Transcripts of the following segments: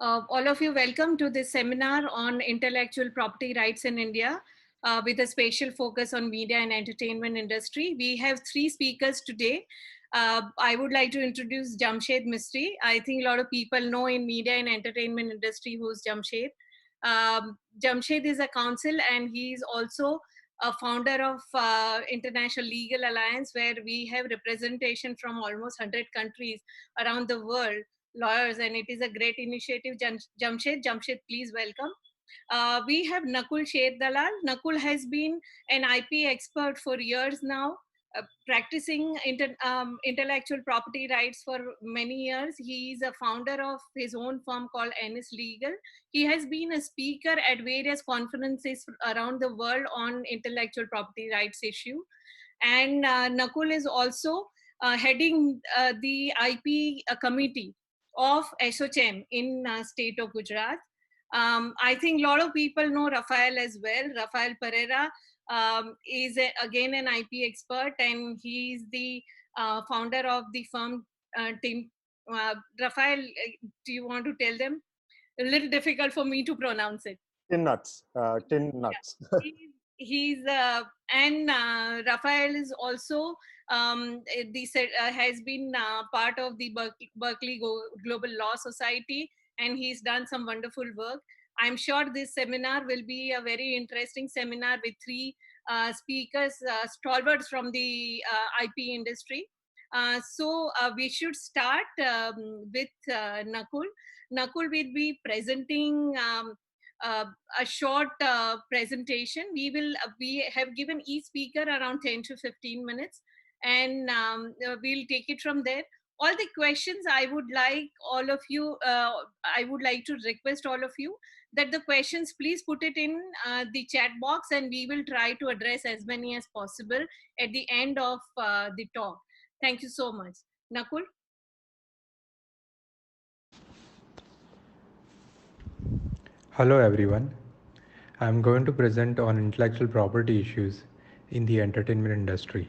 All of you, welcome to this seminar on intellectual property rights in India with a special focus on media and entertainment industry. We have three speakers today. I would like to introduce Jamshed Mistry. I think a lot of people know in media and entertainment industry who's Jamshed. Jamshed is a counsel and he's also a founder of International Legal Alliance, where we have representation from almost 100 countries around the world, lawyers, and it is a great initiative. Jamshed, please welcome. We have Nakul Sharedalal. Nakul has been an IP expert for years now, practicing intellectual property rights for many years. He is a founder of his own firm called Ennis Legal. He has been a speaker at various conferences around the world on intellectual property rights issue. And Nakul is also heading the IP committee of SOCHM in state of Gujarat. I think a lot of people know Rafael as well. Rafael Pereira is again an IP expert, and he's the founder of the firm team. Rafael, do you want to tell them? A little difficult for me to pronounce it. Tinnuts. Tinnuts. He's and Rafael is also has been part of the Berkeley Global Law Society, and he's done some wonderful work. I'm sure this seminar will be a very interesting seminar with three speakers, stalwarts from the IP industry. So we should start with Nakul. Nakul will be presenting a short presentation. We have given each speaker around 10 to 15 minutes, and we'll take it from there. All the questions, I would like to request all of you that the questions, please put it in the chat box, and we will try to address as many as possible at the end of the talk. Thank you so much. Nakul? Hello everyone. I am going to present on intellectual property issues in the entertainment industry.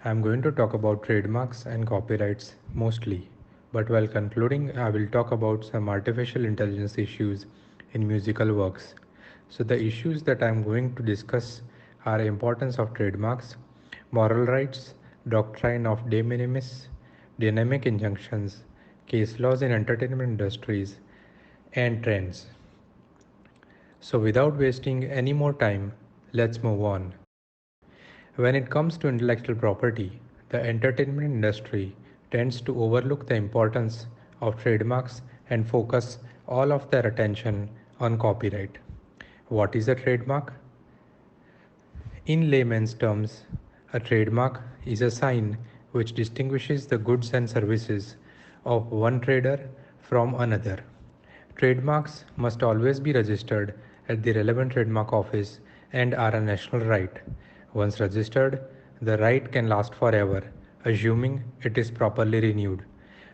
I am going to talk about trademarks and copyrights mostly, but while concluding, I will talk about some artificial intelligence issues in musical works. So the issues that I am going to discuss are importance of trademarks, moral rights, doctrine of de minimis, dynamic injunctions, case laws in entertainment industries, and trends. So without wasting any more time, let's move on. When it comes to intellectual property, the entertainment industry tends to overlook the importance of trademarks and focus all of their attention on copyright. What is a trademark? In layman's terms, a trademark is a sign which distinguishes the goods and services of one trader from another. Trademarks must always be registered at the relevant trademark office and are a national right. Once registered, the right can last forever, assuming it is properly renewed.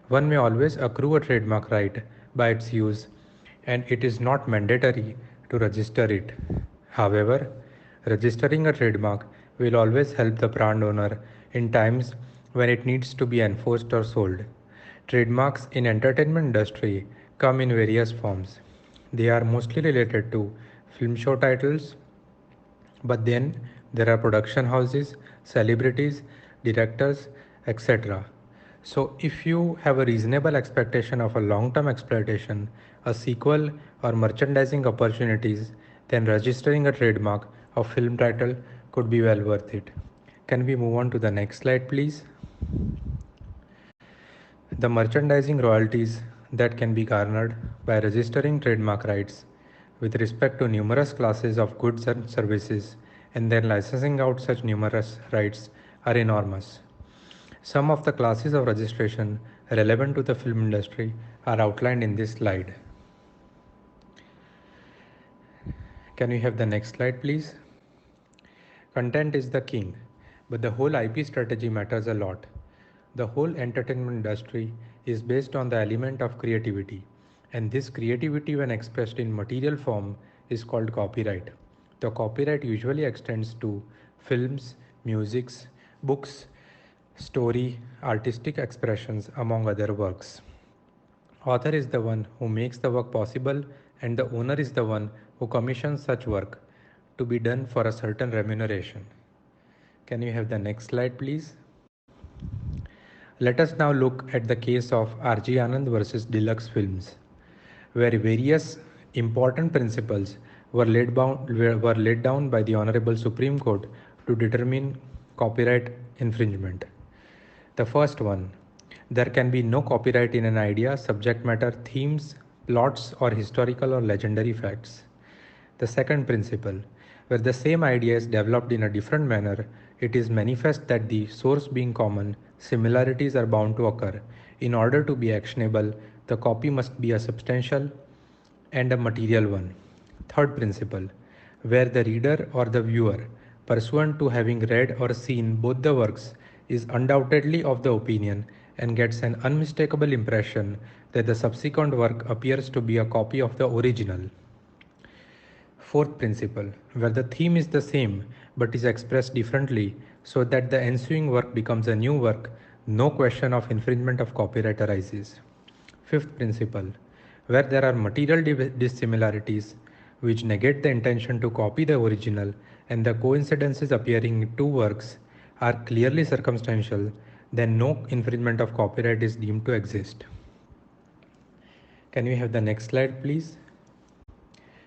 One may always accrue a trademark right by its use, and it is not mandatory to register it. However, registering a trademark will always help the brand owner in times when it needs to be enforced or sold. Trademarks in entertainment industry come in various forms. They are mostly related to film show titles, but then there are production houses, celebrities, directors, etc. So if you have a reasonable expectation of a long-term exploitation, a sequel or merchandising opportunities, then registering a trademark of film title could be well worth it. Can we move on to the next slide, please? The merchandising royalties that can be garnered by registering trademark rights with respect to numerous classes of goods and services and then licensing out such numerous rights are enormous. Some of the classes of registration relevant to the film industry are outlined in this slide. Can we have the next slide, please? Content is the king, but the whole IP strategy matters a lot. The whole entertainment industry is based on the element of creativity, and this creativity, when expressed in material form, is called copyright. The copyright usually extends to films, musics, books, story, artistic expressions, among other works. Author is the one who makes the work possible, and the owner is the one who commissions such work to be done for a certain remuneration. Can you have the next slide, please? Let us now look at the case of R.G. Anand versus Deluxe Films, where various important principles were laid down by the Honorable Supreme Court to determine copyright infringement. The first one, there can be no copyright in an idea, subject matter, themes, plots, or historical or legendary facts. The second principle, where the same idea is developed in a different manner, it is manifest that the source being common, similarities are bound to occur. In order to be actionable, the copy must be a substantial and a material one. Third principle, where the reader or the viewer, pursuant to having read or seen both the works, is undoubtedly of the opinion and gets an unmistakable impression that the subsequent work appears to be a copy of the original. Fourth principle, where the theme is the same but is expressed differently so that the ensuing work becomes a new work, no question of infringement of copyright arises. Fifth principle, where there are material dissimilarities which negate the intention to copy the original and the coincidences appearing in two works are clearly circumstantial, then no infringement of copyright is deemed to exist. Can we have the next slide, please?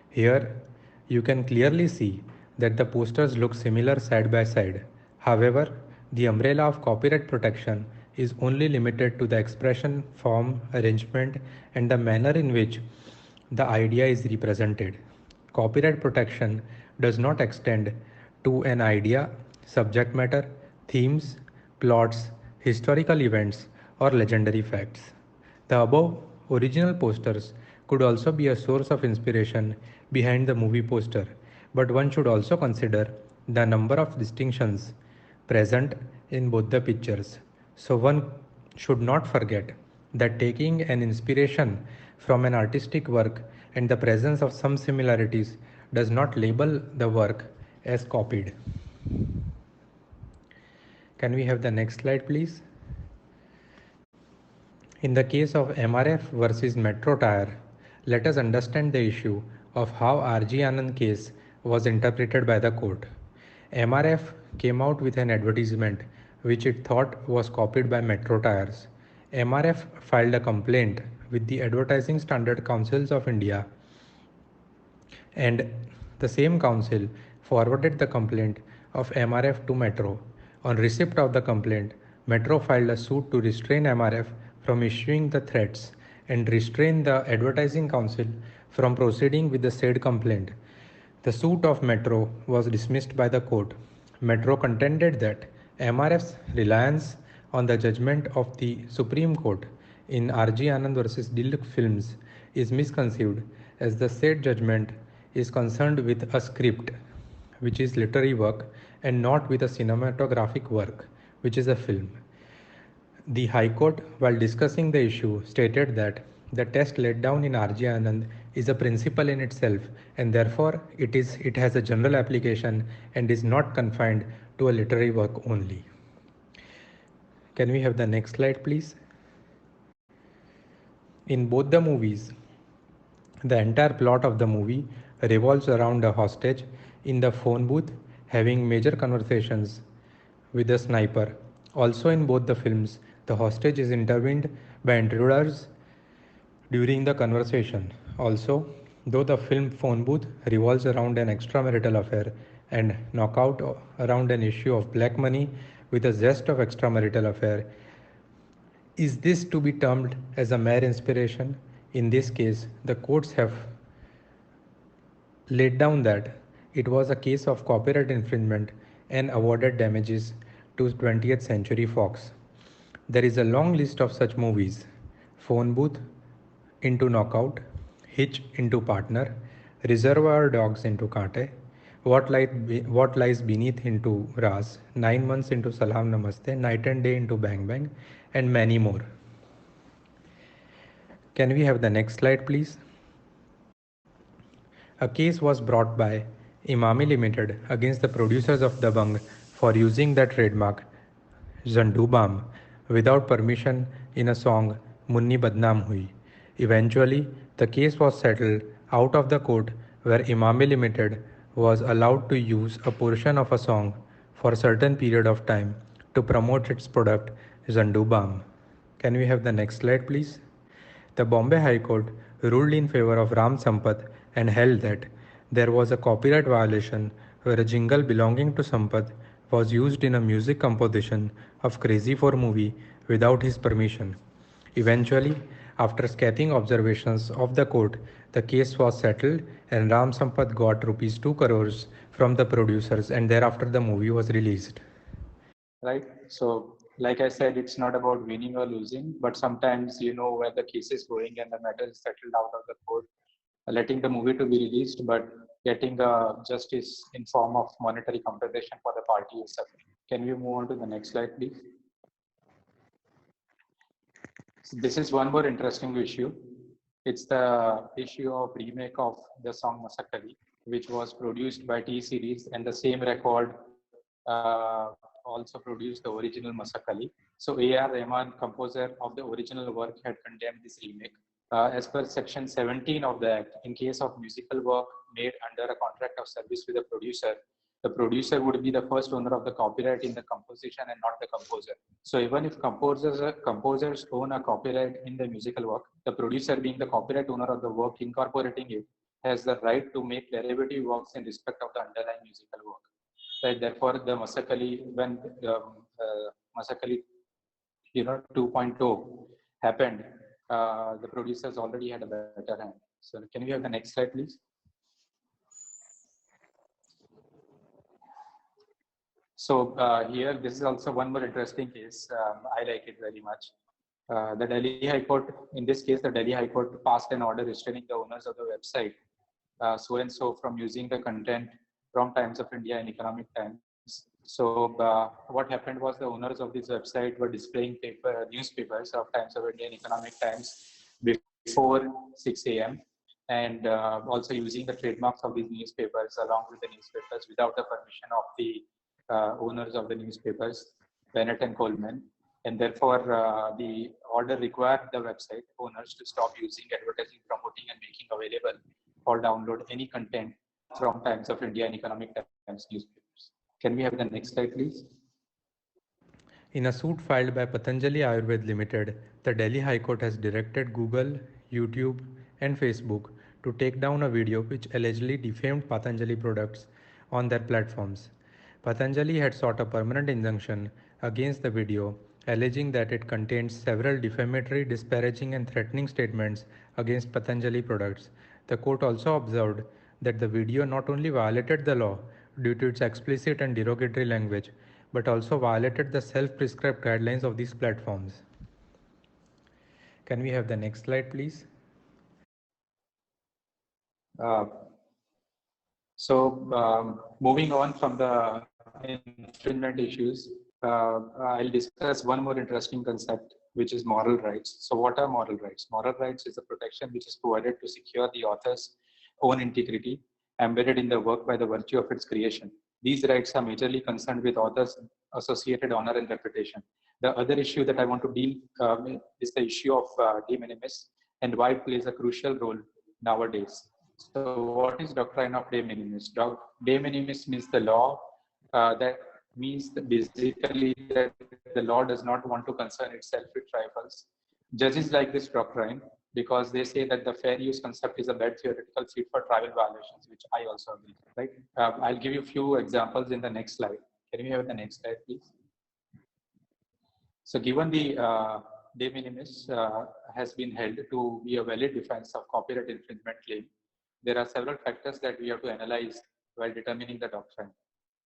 Here, you can clearly see that the posters look similar side by side. However, the umbrella of copyright protection is only limited to the expression, form, arrangement, and the manner in which the idea is represented. Copyright protection does not extend to an idea, subject matter, themes, plots, historical events, or legendary facts. The above original posters could also be a source of inspiration behind the movie poster, but one should also consider the number of distinctions present in both the pictures. So one should not forget that taking an inspiration from an artistic work and the presence of some similarities does not label the work as copied. Can we have the next slide, please? In the case of MRF versus Metro Tire, let us understand the issue of how R.G. Anand case was interpreted by the court. MRF came out with an advertisement which it thought was copied by Metro Tires. MRF filed a complaint with the Advertising Standard Councils of India, and the same council forwarded the complaint of MRF to Metro. On receipt of the complaint, Metro filed a suit to restrain MRF from issuing the threats and restrain the Advertising Council from proceeding with the said complaint. The suit of Metro was dismissed by the court. Metro contended that MRF's reliance on the judgment of the Supreme Court in R.G. Anand versus Deluxe Films is misconceived, as the said judgment is concerned with a script, which is literary work, and not with a cinematographic work, which is a film. The High Court, while discussing the issue, stated that the test laid down in R.G. Anand is a principle in itself, and therefore it has a general application and is not confined to a literary work only. Can we have the next slide, please? In both the movies, the entire plot of the movie revolves around a hostage in the phone booth having major conversations with a sniper. Also in both the films, the hostage is intervened by intruders during the conversation. Also, though the film Phone Booth revolves around an extramarital affair and Knockout around an issue of black money with a zest of extramarital affair, is this to be termed as a mere inspiration? In this case, the courts have laid down that it was a case of copyright infringement and awarded damages to 20th Century Fox. There is a long list of such movies: Phone Booth into Knockout, Hitch into Partner, Reservoir Dogs into Kaate, What Lies Beneath into Raz, 9 Months into Salam Namaste, Night and Day into Bang Bang, and many more. Can we have the next slide, please? A case was brought by Imami Limited against the producers of Dabang for using the trademark Zandubam without permission in a song Munni Badnaam Hui. Eventually, the case was settled out of the court where Imami Limited was allowed to use a portion of a song for a certain period of time to promote its product Zandu Balm. Can we have the next slide please? The Bombay High Court ruled in favor of Ram Sampath and held that there was a copyright violation where a jingle belonging to Sampath was used in a music composition of Crazy for movie without his permission. Eventually, after scathing observations of the court, the case was settled and Ram Sampath got rupees 2 crores from the producers, and thereafter the movie was released. Right. So, like I said, it's not about winning or losing, but sometimes you know where the case is going and the matter is settled out of the court, letting the movie to be released, but getting justice in form of monetary compensation for the party is suffering. Can we move on to the next slide, please? So this is one more interesting issue. It's the issue of remake of the song Masakali, which was produced by T Series, and the same record also produced the original Masakali. So A.R. Rahman, composer of the original work, had condemned this remake. As per section 17 of the act, in case of musical work made under a contract of service with the producer would be the first owner of the copyright in the composition and not the composer. So even if composers own a copyright in the musical work, the producer, being the copyright owner of the work incorporating it, has the right to make derivative works in respect of the underlying musical work. Right? Therefore, the Masakali, when Masakali 2.0 happened, the producers already had a better hand. So can we have the next slide, please? So here, this is also one more interesting case. I like it very much. The Delhi High Court, in this case, the Delhi High Court passed an order restraining the owners of the website so and so from using the content from Times of India and Economic Times. So what happened was the owners of this website were displaying newspapers of Times of India and Economic Times before 6 a.m. and also using the trademarks of these newspapers along with the newspapers without the permission of the owners of the newspapers, Bennett and Coleman. And therefore, the order required the website owners to stop using, advertising, promoting, and making available or download any content from Times of India and Economic Times newspapers. Can we have the next slide, please? In a suit filed by Patanjali Ayurved Limited, the Delhi High Court has directed Google, YouTube, and Facebook to take down a video which allegedly defamed Patanjali products on their platforms. Patanjali had sought a permanent injunction against the video, alleging that it contains several defamatory, disparaging, and threatening statements against Patanjali products. The court also observed that the video not only violated the law due to its explicit and derogatory language, but also violated the self-prescribed guidelines of these platforms. Can we have the next slide, please? Moving on from the infringement issues, I'll discuss one more interesting concept, which is moral rights. So what are moral rights? Moral rights is a protection which is provided to secure the author's own integrity embedded in the work by the virtue of its creation. These rights are majorly concerned with authors' associated honor and reputation. The other issue that I want to deal is the issue of de minimis and why it plays a crucial role nowadays. So what is doctrine of de minimis? De minimis means the law that means basically that the law does not want to concern itself with trifles. Judges like this doctrine because they say that the fair use concept is a bad theoretical fit for tribal violations, which I also agree. Right? I'll give you a few examples in the next slide. Can we have the next slide, please? So given the de minimis has been held to be a valid defense of copyright infringement claim, there are several factors that we have to analyze while determining the doctrine.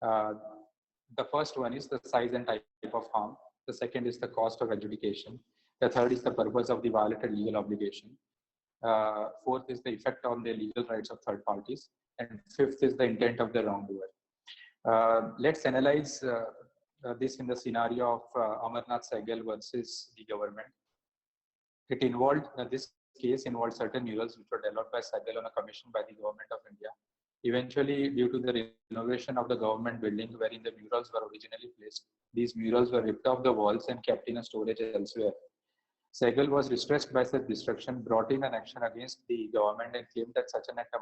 The first one is the size and type of harm. The second is the cost of adjudication. The third is the purpose of the violated legal obligation. Fourth is the effect on the legal rights of third parties. And fifth is the intent of the wrongdoer. Let's analyze this in the scenario of Amarnath Sehgal versus the government. It involved, this case involved certain murals which were developed by Sehgal on a commission by the government of India. Eventually, due to the renovation of the government building wherein the murals were originally placed, these murals were ripped off the walls and kept in a storage elsewhere. Sehgal was distressed by such destruction, brought in an action against the government and claimed that such an act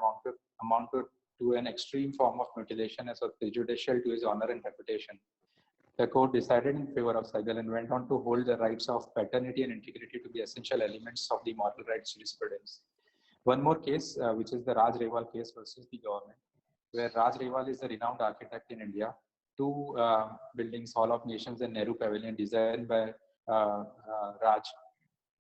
amounted to an extreme form of mutilation as was prejudicial to his honor and reputation. The court decided in favor of Sehgal and went on to hold the rights of paternity and integrity to be essential elements of the moral rights jurisprudence. One more case, which is the Raj Rewal case versus the government, where Raj Rewal is a renowned architect in India. Two buildings, Hall of Nations and Nehru Pavilion, designed by Raj,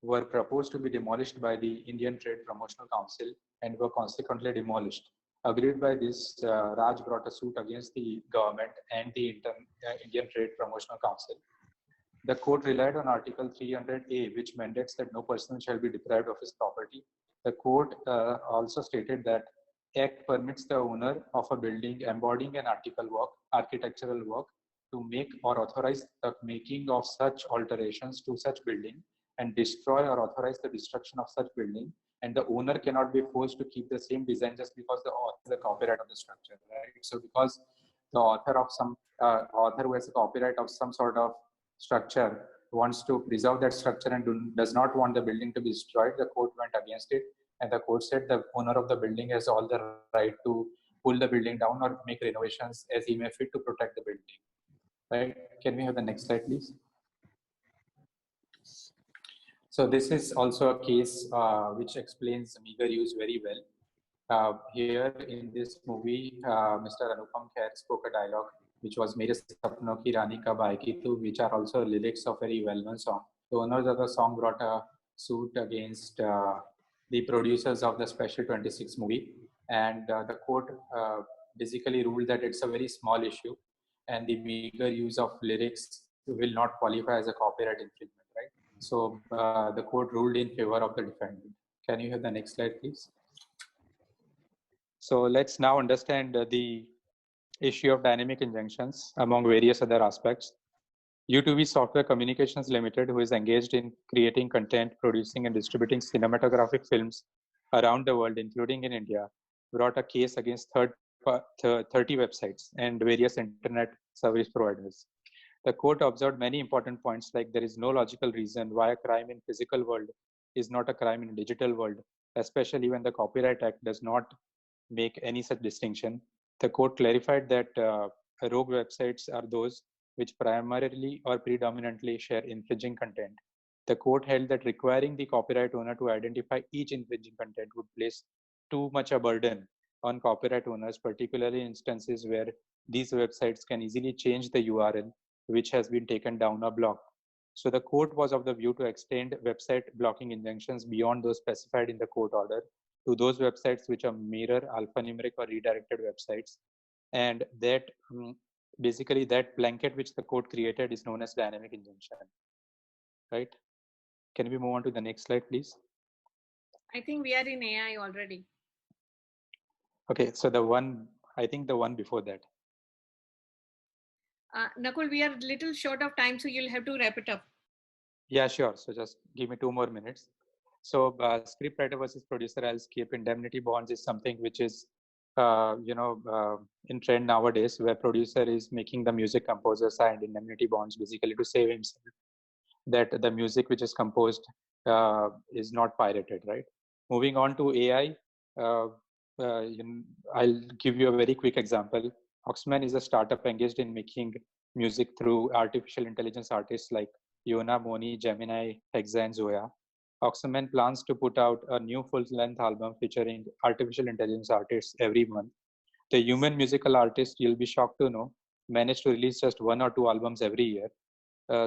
were proposed to be demolished by the Indian Trade Promotional Council and were consequently demolished. Agreed by this, Raj brought a suit against the government and the Indian Trade Promotional Council. The court relied on Article 300A, which mandates that no person shall be deprived of his property. The court also stated that Act permits the owner of a building embodying an architectural work to make or authorize the making of such alterations to such building and destroy or authorize the destruction of such building, and the owner cannot be forced to keep the same design just because the author has the copyright of the structure, right? So because the author of some author who has a copyright of some sort of structure wants to preserve that structure and does not want the building to be destroyed, the court went against it, and the court said the owner of the building has all the right to pull the building down or make renovations as he may fit to protect the building. Right? Can we have the next slide, please? So this is also a case which explains meager use very well. Here in this movie, Mr. Anupam Kher spoke a dialogue which was Mere Sapno Ki Rani Kab Aayegi Tu, which are also lyrics of a very well-known song. The owners of the song brought a suit against the producers of the Special 26 movie, and the court basically ruled that it's a very small issue and the meager use of lyrics will not qualify as a copyright infringement, right? So the court ruled in favor of the defendant. Can you have the next slide, please? So let's now understand the issue of dynamic injunctions among various other aspects. U2V Software Communications Limited, who is engaged in creating content, producing and distributing cinematographic films around the world, including in India, brought a case against 30 websites and various internet service providers. The court observed many important points, like there is no logical reason why a crime in physical world is not a crime in digital world, especially when the Copyright Act does not make any such distinction. The court clarified that rogue websites are those which primarily or predominantly share infringing content. The court held that requiring the copyright owner to identify each infringing content would place too much a burden on copyright owners, particularly in instances where these websites can easily change the URL which has been taken down or blocked. So the court was of the view to extend website blocking injunctions beyond those specified in the court order to those websites which are mirror, alphanumeric or redirected websites. And that basically that blanket which the court created is known as dynamic injunction, right? Can we move on to the next slide, please? I think we are in AI already. Okay, so I think the one before that. Nakul, we are a little short of time, so you'll have to wrap it up. Yeah, sure. So just give me 2 more minutes. So scriptwriter versus producer, I'll skip. Indemnity bonds is something which is in trend nowadays, where producer is making the music composer sign indemnity bonds basically to save himself, that the music which is composed is not pirated, right? Moving on to AI, I'll give you a very quick example. Oxman is a startup engaged in making music through artificial intelligence artists like Yona, Moni, Gemini, Hexa, and Zoya. Oxman plans to put out a new full-length album featuring artificial intelligence artists every month. The human musical artists, you'll be shocked to know, manage to release just 1 or 2 albums every year.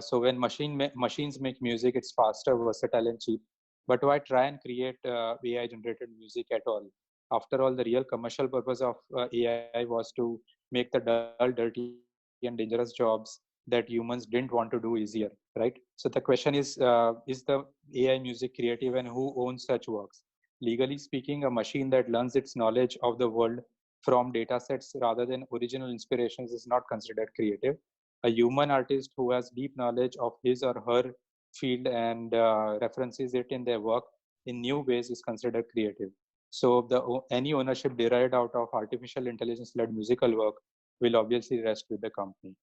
So when machines make music, it's faster, versatile, and cheap. But why try and create AI-generated music at all? After all, the real commercial purpose of AI was to make the dull, dirty, and dangerous jobs that humans didn't want to do easier, right? So the question is the AI music creative, and who owns such works? Legally speaking, a machine that learns its knowledge of the world from data sets rather than original inspirations is not considered creative. A human artist who has deep knowledge of his or her field and references it in their work in new ways is considered creative. So any ownership derived out of artificial intelligence-led musical work will obviously rest with the company.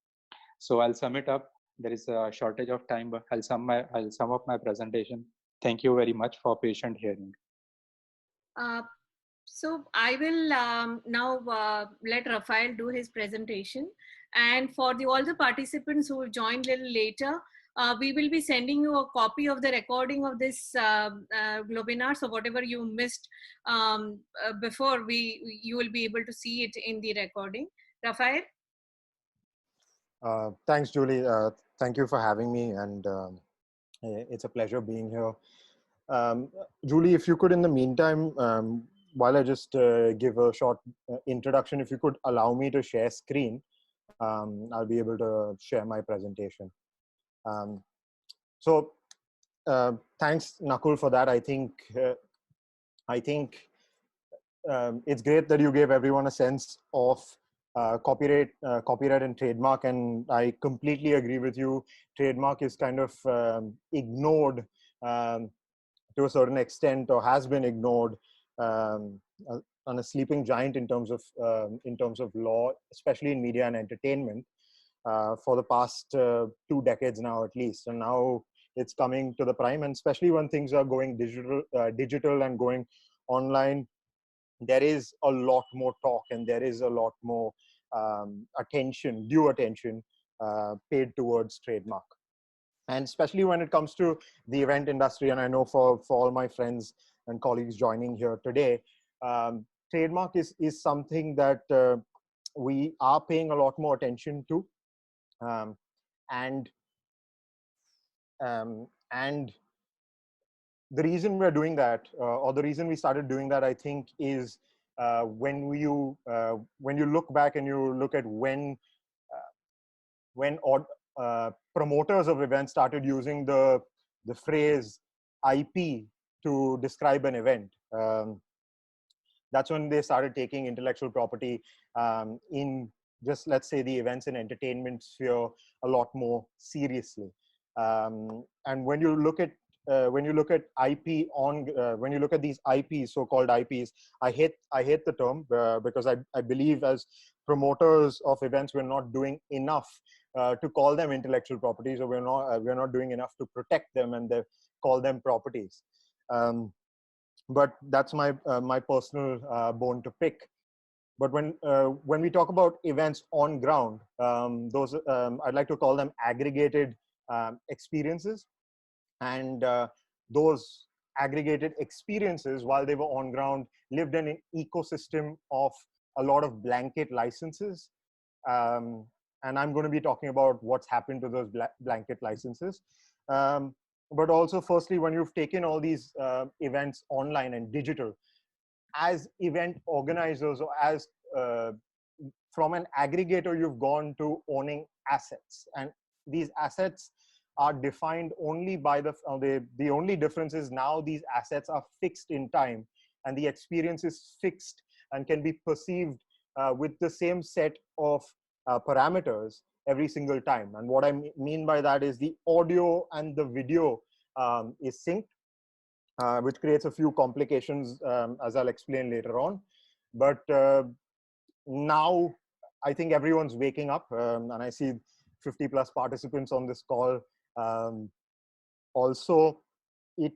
So I'll sum it up. there is a shortage of time, but I'll sum up my presentation. Thank you very much for patient hearing. So I will now let Rafael do his presentation. And for all the participants who have joined a little later, we will be sending you a copy of the recording of this Globinar. So whatever you missed before, you will be able to see it in the recording. Rafael? Thanks, Julie. Thank you for having me, and it's a pleasure being here. Julie, if you could, in the meantime, while I just give a short introduction, if you could allow me to share screen, I'll be able to share my presentation. Thanks, Nakul, for that. I think it's great that you gave everyone a sense of copyright and trademark, and I completely agree with you. Trademark is kind of ignored to a certain extent, or has been ignored on a sleeping giant in terms of law, especially in media and entertainment, for the past 2 decades now at least. And now it's coming to the prime, and especially when things are going digital and going online, there is a lot more talk, and there is a lot more due attention paid towards trademark. And especially when it comes to the event industry, and I know for all my friends and colleagues joining here today, trademark is something that we are paying a lot more attention to, and the reason we're doing that, or the reason we started doing that, I think, is when you look back and you look at when promoters of events started using the phrase IP to describe an event. That's when they started taking intellectual property in just, let's say, the events and entertainment sphere a lot more seriously. And when you look at IP when you look at these IPs, so-called IPs, I hate the term because I believe as promoters of events, we're not doing enough to call them intellectual properties, or we're not doing enough to protect them and call them properties. But that's my personal bone to pick. But when we talk about events on ground, those I'd like to call them aggregated experiences. And those aggregated experiences, while they were on ground, lived in an ecosystem of a lot of blanket licenses. And I'm going to be talking about what's happened to those blanket licenses. But also, firstly, when you've taken all these events online and digital, as event organizers, or as from an aggregator, you've gone to owning assets. And these assets are defined only by the only difference is now these assets are fixed in time, and the experience is fixed and can be perceived with the same set of parameters every single time. And what I mean by that is the audio and the video is synced, which creates a few complications, as I'll explain later on. But now I think everyone's waking up, and I see 50 plus participants on this call. Also, it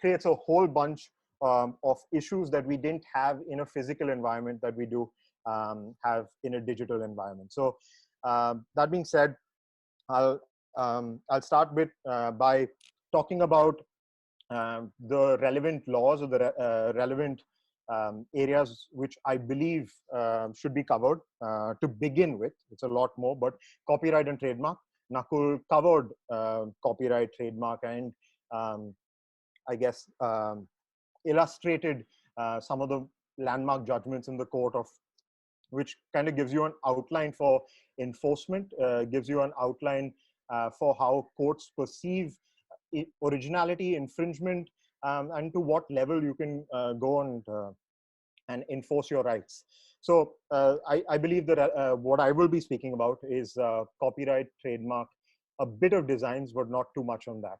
creates a whole bunch of issues that we didn't have in a physical environment that we do have in a digital environment. So that being said, I'll start with by talking about the relevant laws, or the relevant areas which I believe should be covered to begin with. It's a lot more, but copyright and trademark. Nakul covered copyright, trademark, and I guess illustrated some of the landmark judgments in the court, of which kind of gives you an outline for enforcement, gives you an outline for how courts perceive originality, infringement, and to what level you can go and enforce your rights. So I believe that what I will be speaking about is copyright, trademark, a bit of designs, but not too much on that.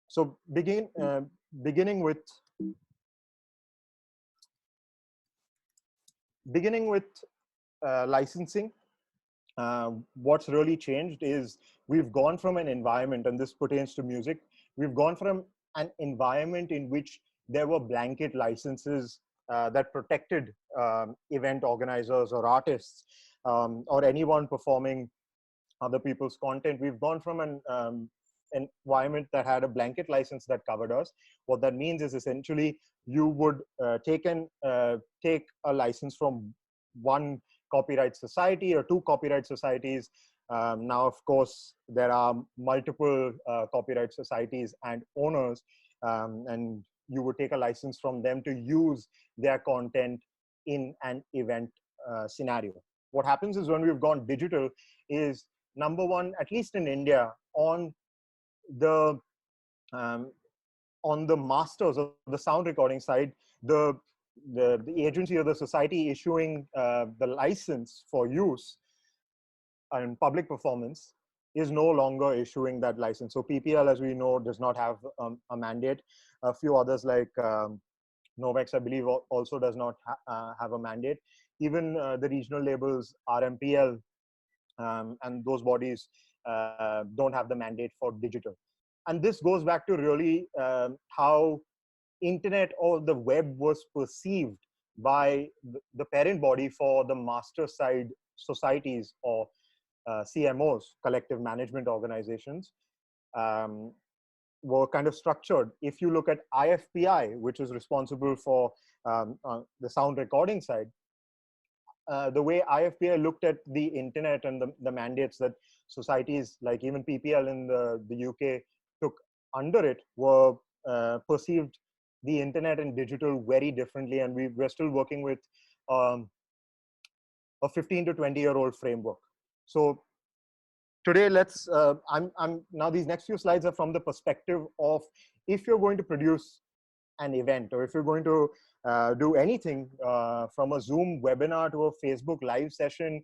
So beginning with licensing. what's really changed is we've gone from an environment, and this pertains to music, we've gone from an environment in which there were blanket licenses that protected event organizers or artists or anyone performing other people's content. We've gone from an environment that had a blanket license that covered us. What that means is essentially you would take a license from one copyright society or two copyright societies. Now, of course, there are multiple copyright societies and owners, and you would take a license from them to use their content in an event scenario. What happens is when we've gone digital is, number one, at least in India, the masters of the sound recording side, the agency or the society issuing the license for use and public performance is no longer issuing that license. So PPL, as we know, does not have a mandate. A few others like Novex, I believe, also does not have a mandate. Even the regional labels, RMPL, and those bodies don't have the mandate for digital. And this goes back to really how internet or the web was perceived by the parent body for the master side societies or CMOs, collective management organizations, were kind of structured. If you look at IFPI, which is responsible for the sound recording side, the way IFPI looked at the internet and the mandates that societies like even PPL in the UK took under it were perceived the internet and digital very differently. And we're still working with a 15 to 20-year-old framework. So today, now these next few slides are from the perspective of, if you're going to produce an event, or if you're going to do anything from a Zoom webinar to a Facebook live session,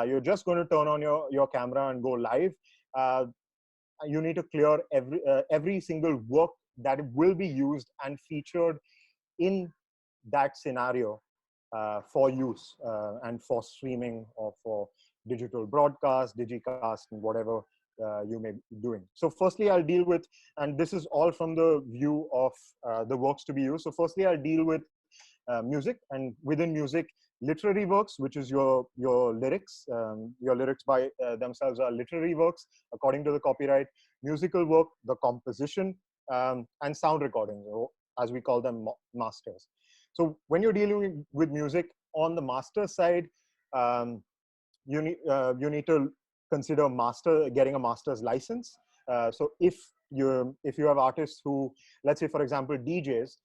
you're just going to turn on your camera and go live. You need to clear every single work that will be used and featured in that scenario for use and for streaming or for digital broadcast, digicast, and whatever you may be doing. So firstly, I'll deal with, and this is all from the view of the works to be used. So firstly, I'll deal with music, and within music, literary works, which is your lyrics. Your lyrics by themselves are literary works according to the copyright. Musical work, the composition, and sound recordings, or as we call them, masters. So when you're dealing with music on the master side, you need to consider getting a master's license. So if you have artists who, let's say, for example, DJs,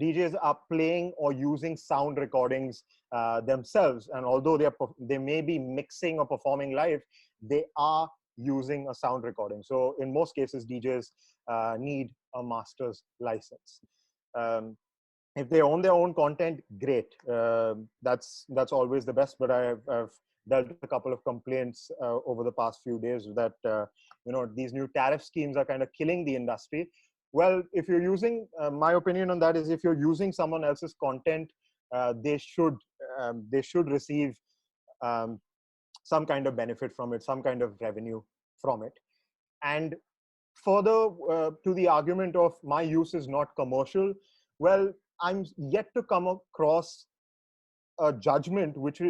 DJs are playing or using sound recordings themselves, and although they may be mixing or performing live, they are using a sound recording. So in most cases, DJs need a master's license. If they own their own content, great. That's always the best. But I've dealt with a couple of complaints over the past few days that these new tariff schemes are kind of killing the industry. Well, if you're using, my opinion on that is, if you're using someone else's content, they should receive some kind of benefit from it, some kind of revenue from it. And further to the argument of my use is not commercial, well, I'm yet to come across a judgment which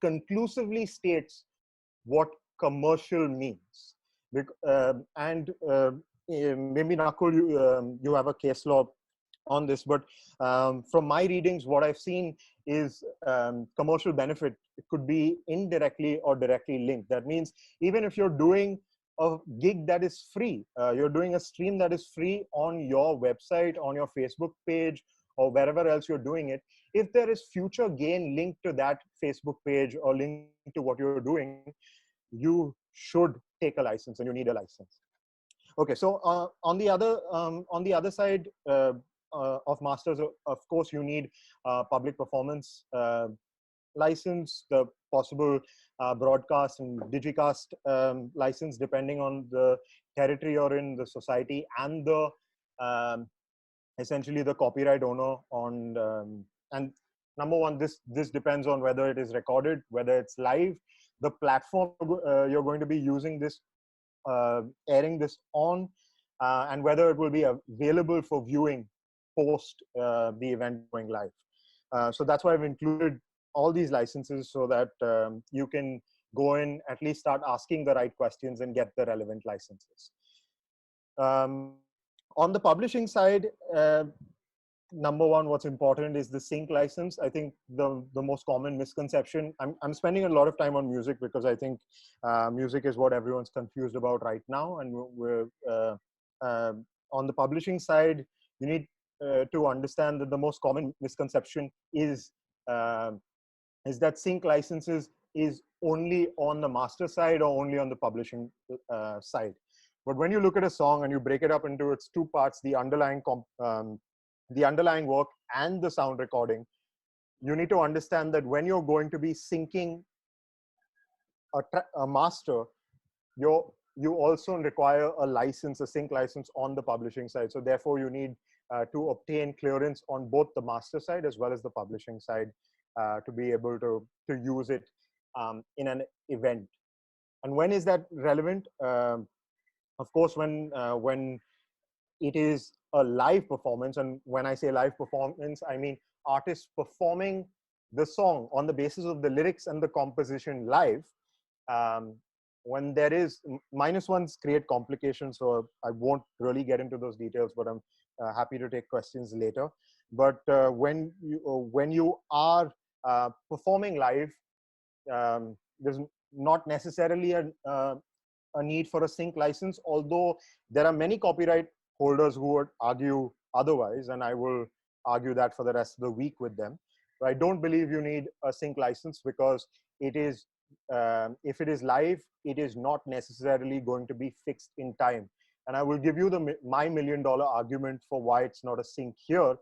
conclusively states what commercial means. And maybe Nakul, you have a case law on this, but from my readings, what I've seen is commercial benefit. It could be indirectly or directly linked. That means even if you're doing a gig that is free, you're doing a stream that is free on your website, on your Facebook page, or wherever else you're doing it, if there is future gain linked to that Facebook page or linked to what you're doing, you should take a license, and you need a license. Okay, so on the other side of masters, of course, you need public performance license, the possible broadcast and digicast license, depending on the territory or in the society, and the essentially the copyright owner on and number one, this depends on whether it is recorded, whether it's live. the platform you're going to be using this, airing this on, and whether it will be available for viewing post the event going live. So that's why I've included all these licenses so that you can go in, at least start asking the right questions and get the relevant licenses. On the publishing side, number one, what's important is the sync license. I think the most common misconception, I'm spending a lot of time on music because I think music is what everyone's confused about right now. And we're on the publishing side, you need to understand that the most common misconception is that sync licenses is only on the master side or only on the publishing side. But when you look at a song and you break it up into its two parts, the underlying work and the sound recording, you need to understand that when you're going to be syncing a master, you also require a license, a sync license on the publishing side. So therefore you need to obtain clearance on both the master side as well as the publishing side to be able to use it in an event. And when is that relevant? Of course, when it is a live performance, and when I say live performance, I mean artists performing the song on the basis of the lyrics and the composition live. When there is -1s create complications, so I won't really get into those details, but I'm happy to take questions later. But when you are performing live, there's not necessarily a need for a sync license, although there are many copyright holders who would argue otherwise, and I will argue that for the rest of the week with them. But I don't believe you need a sync license because it is, if it is live, it is not necessarily going to be fixed in time. And I will give you my $1 million argument for why it's not a sync here,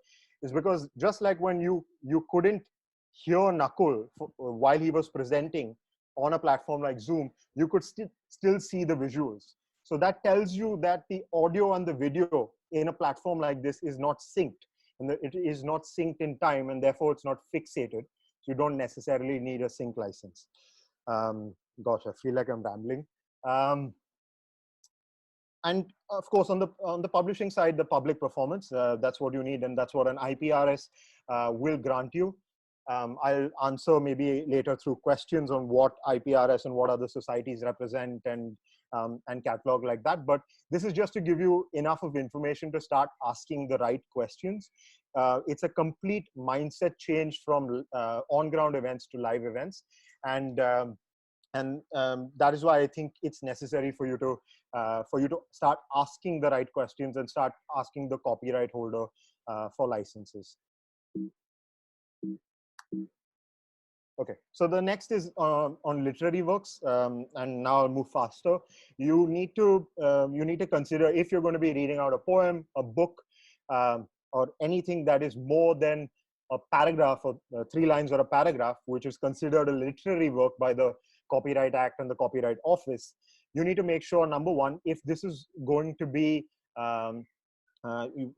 is because just like when you couldn't hear Nakul while he was presenting on a platform like Zoom, you could still see the visuals. So that tells you that the audio and the video in a platform like this is not synced, and it is not synced in time, and therefore it's not fixated. So you don't necessarily need a sync license. Gosh, I feel like I'm rambling. And of course, on the publishing side, the public performance, that's what you need, and that's what an IPRS will grant you. I'll answer maybe later through questions on what IPRS and what other societies represent and catalog like that. But this is just to give you enough of information to start asking the right questions. It's a complete mindset change from on-ground events to live events. And that is why I think it's necessary for you to start asking the right questions and start asking the copyright holder for licenses. Okay, so the next is on literary works, and now I'll move faster. You need to consider if you're going to be reading out a poem, a book, or anything that is more than a paragraph or 3 lines or a paragraph, which is considered a literary work by the Copyright Act and the Copyright Office. You need to make sure, number one, if this is going to be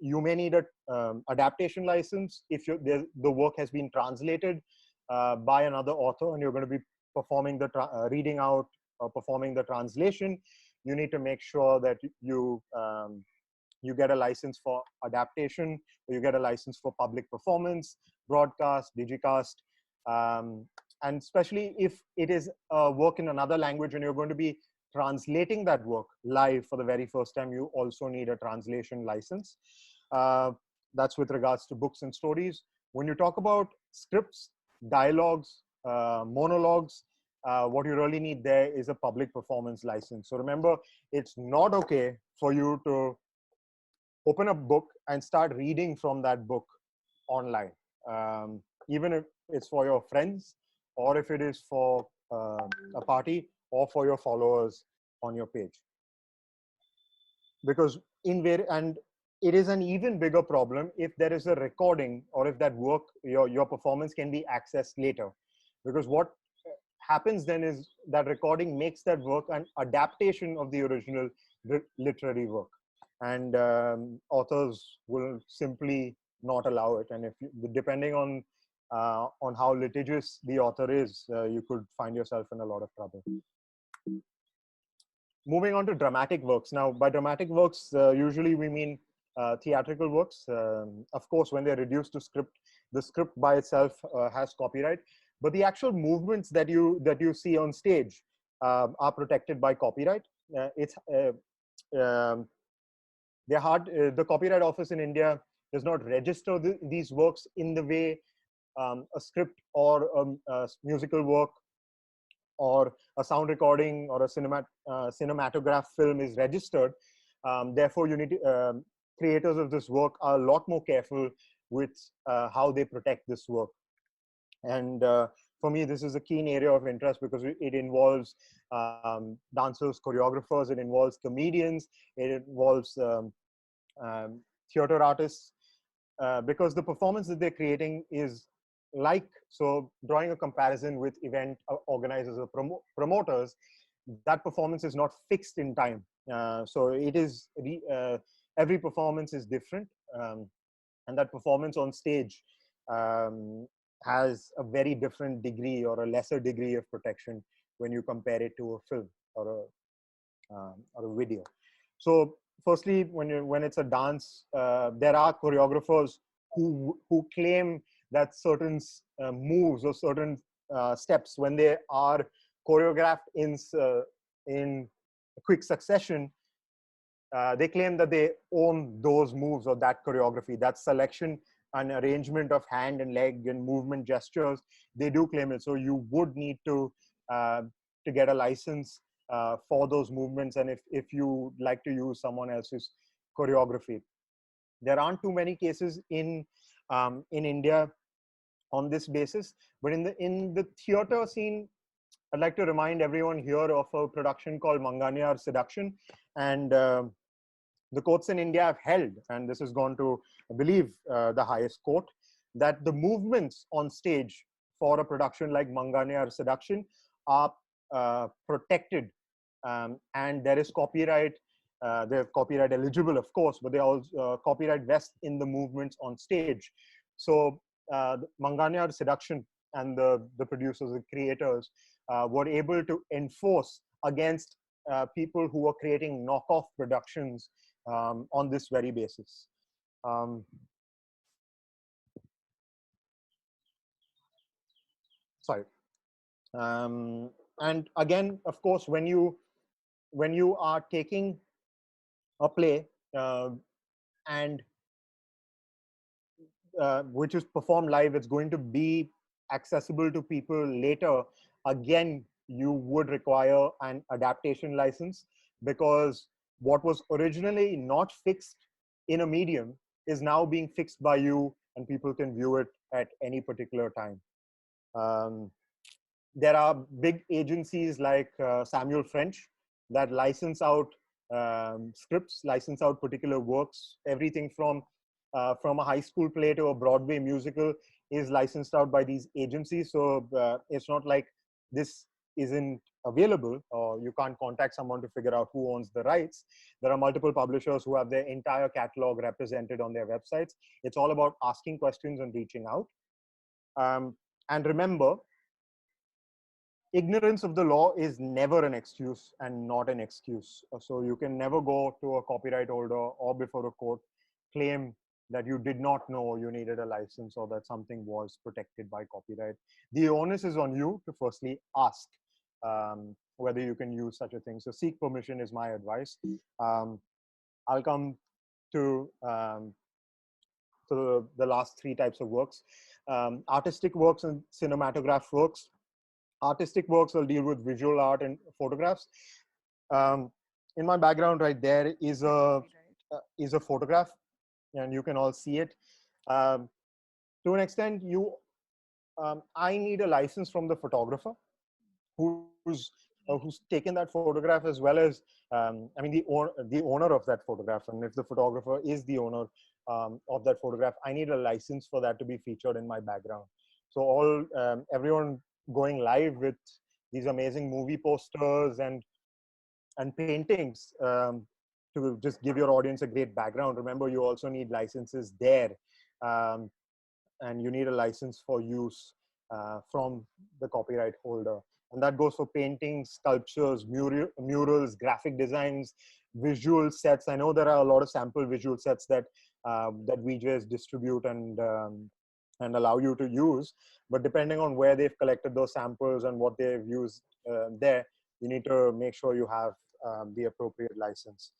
you may need an adaptation license if the work has been translated by another author and you're going to be performing the reading out or performing the translation. You need to make sure that you get a license for adaptation, or you get a license for public performance, broadcast, digicast, and especially if it is a work in another language and you're going to be translating that work live for the very first time, you also need a translation license. That's with regards to books and stories. When you talk about scripts, dialogues, monologues, what you really need there is a public performance license. So remember, it's not okay for you to open a book and start reading from that book online, even if it's for your friends or if it is for a party or for your followers on your page. Because and it is an even bigger problem if there is a recording or if that work, your performance can be accessed later. Because what happens then is that recording makes that work an adaptation of the original literary work. And authors will simply not allow it. And if depending on on how litigious the author is, you could find yourself in a lot of trouble. Moving on to dramatic works. Now, by dramatic works, usually we mean theatrical works. Of course, when they're reduced to script, the script by itself has copyright, but the actual movements that you see on stage are protected by copyright. They're hard. The Copyright Office in India does not register these works in the way a script or a musical work or a sound recording or a cinematograph film is registered. Therefore, you need to, creators of this work are a lot more careful with how they protect this work. And for me, this is a keen area of interest because it involves dancers, choreographers, it involves comedians, it involves theater artists, because the performance that they're creating is so drawing a comparison with event organizers or promoters, that performance is not fixed in time. So it is, every performance is different. And that performance on stage has a very different degree or a lesser degree of protection when you compare it to a film or a video. So firstly, when it's a dance, there are choreographers who claim that certain moves or certain steps, when they are choreographed in quick succession, they claim that they own those moves or that choreography, that selection and arrangement of hand and leg and movement gestures. They do claim it. So you would need to get a license for those movements, and if you like to use someone else's choreography. There aren't too many cases in India on this basis, but in the theater scene, I'd like to remind everyone here of a production called Manganiyar Seduction, and the courts in India have held, and this has gone to, I believe, the highest court, that the movements on stage for a production like Manganiyar Seduction are protected, and there is copyright. They're copyright eligible, of course, but they also copyright vest in the movements on stage. So Manganiyar Seduction and the producers, the creators, were able to enforce against people who were creating knockoff productions on this very basis. Sorry. And again, of course, when you are taking a play and which is performed live, it's going to be accessible to people later. Again, you would require an adaptation license, because what was originally not fixed in a medium is now being fixed by you, and people can view it at any particular time. There are big agencies like Samuel French that license out scripts, license out particular works. Everything from a high school play to a Broadway musical is licensed out by these agencies. So it's not like this isn't available, or you can't contact someone to figure out who owns the rights. There are multiple publishers who have their entire catalog represented on their websites. It's all about asking questions and reaching out. And remember, ignorance of the law is never an excuse and not an excuse. So you can never go to a copyright holder or before a court, claim that you did not know you needed a license or that something was protected by copyright. The onus is on you to firstly ask whether you can use such a thing. So seek permission is my advice. I'll come to the last three types of works. Artistic works and cinematograph works. Artistic works will deal with visual art and photographs. In my background right there is a photograph, and you can all see it. To an extent, I need a license from the photographer who's taken that photograph, as well as I mean the owner of that photograph. And if the photographer is the owner of that photograph, I need a license for that to be featured in my background. So everyone going live with these amazing movie posters and paintings to just give your audience a great background. Remember, you also need licenses there. and you need a license for use from the copyright holder. And that goes for paintings, sculptures, murals, graphic designs, visual sets. I know there are a lot of sample visual sets that that VJs distribute and allow you to use. But depending on where they've collected those samples and what they've used there, you need to make sure you have the appropriate license.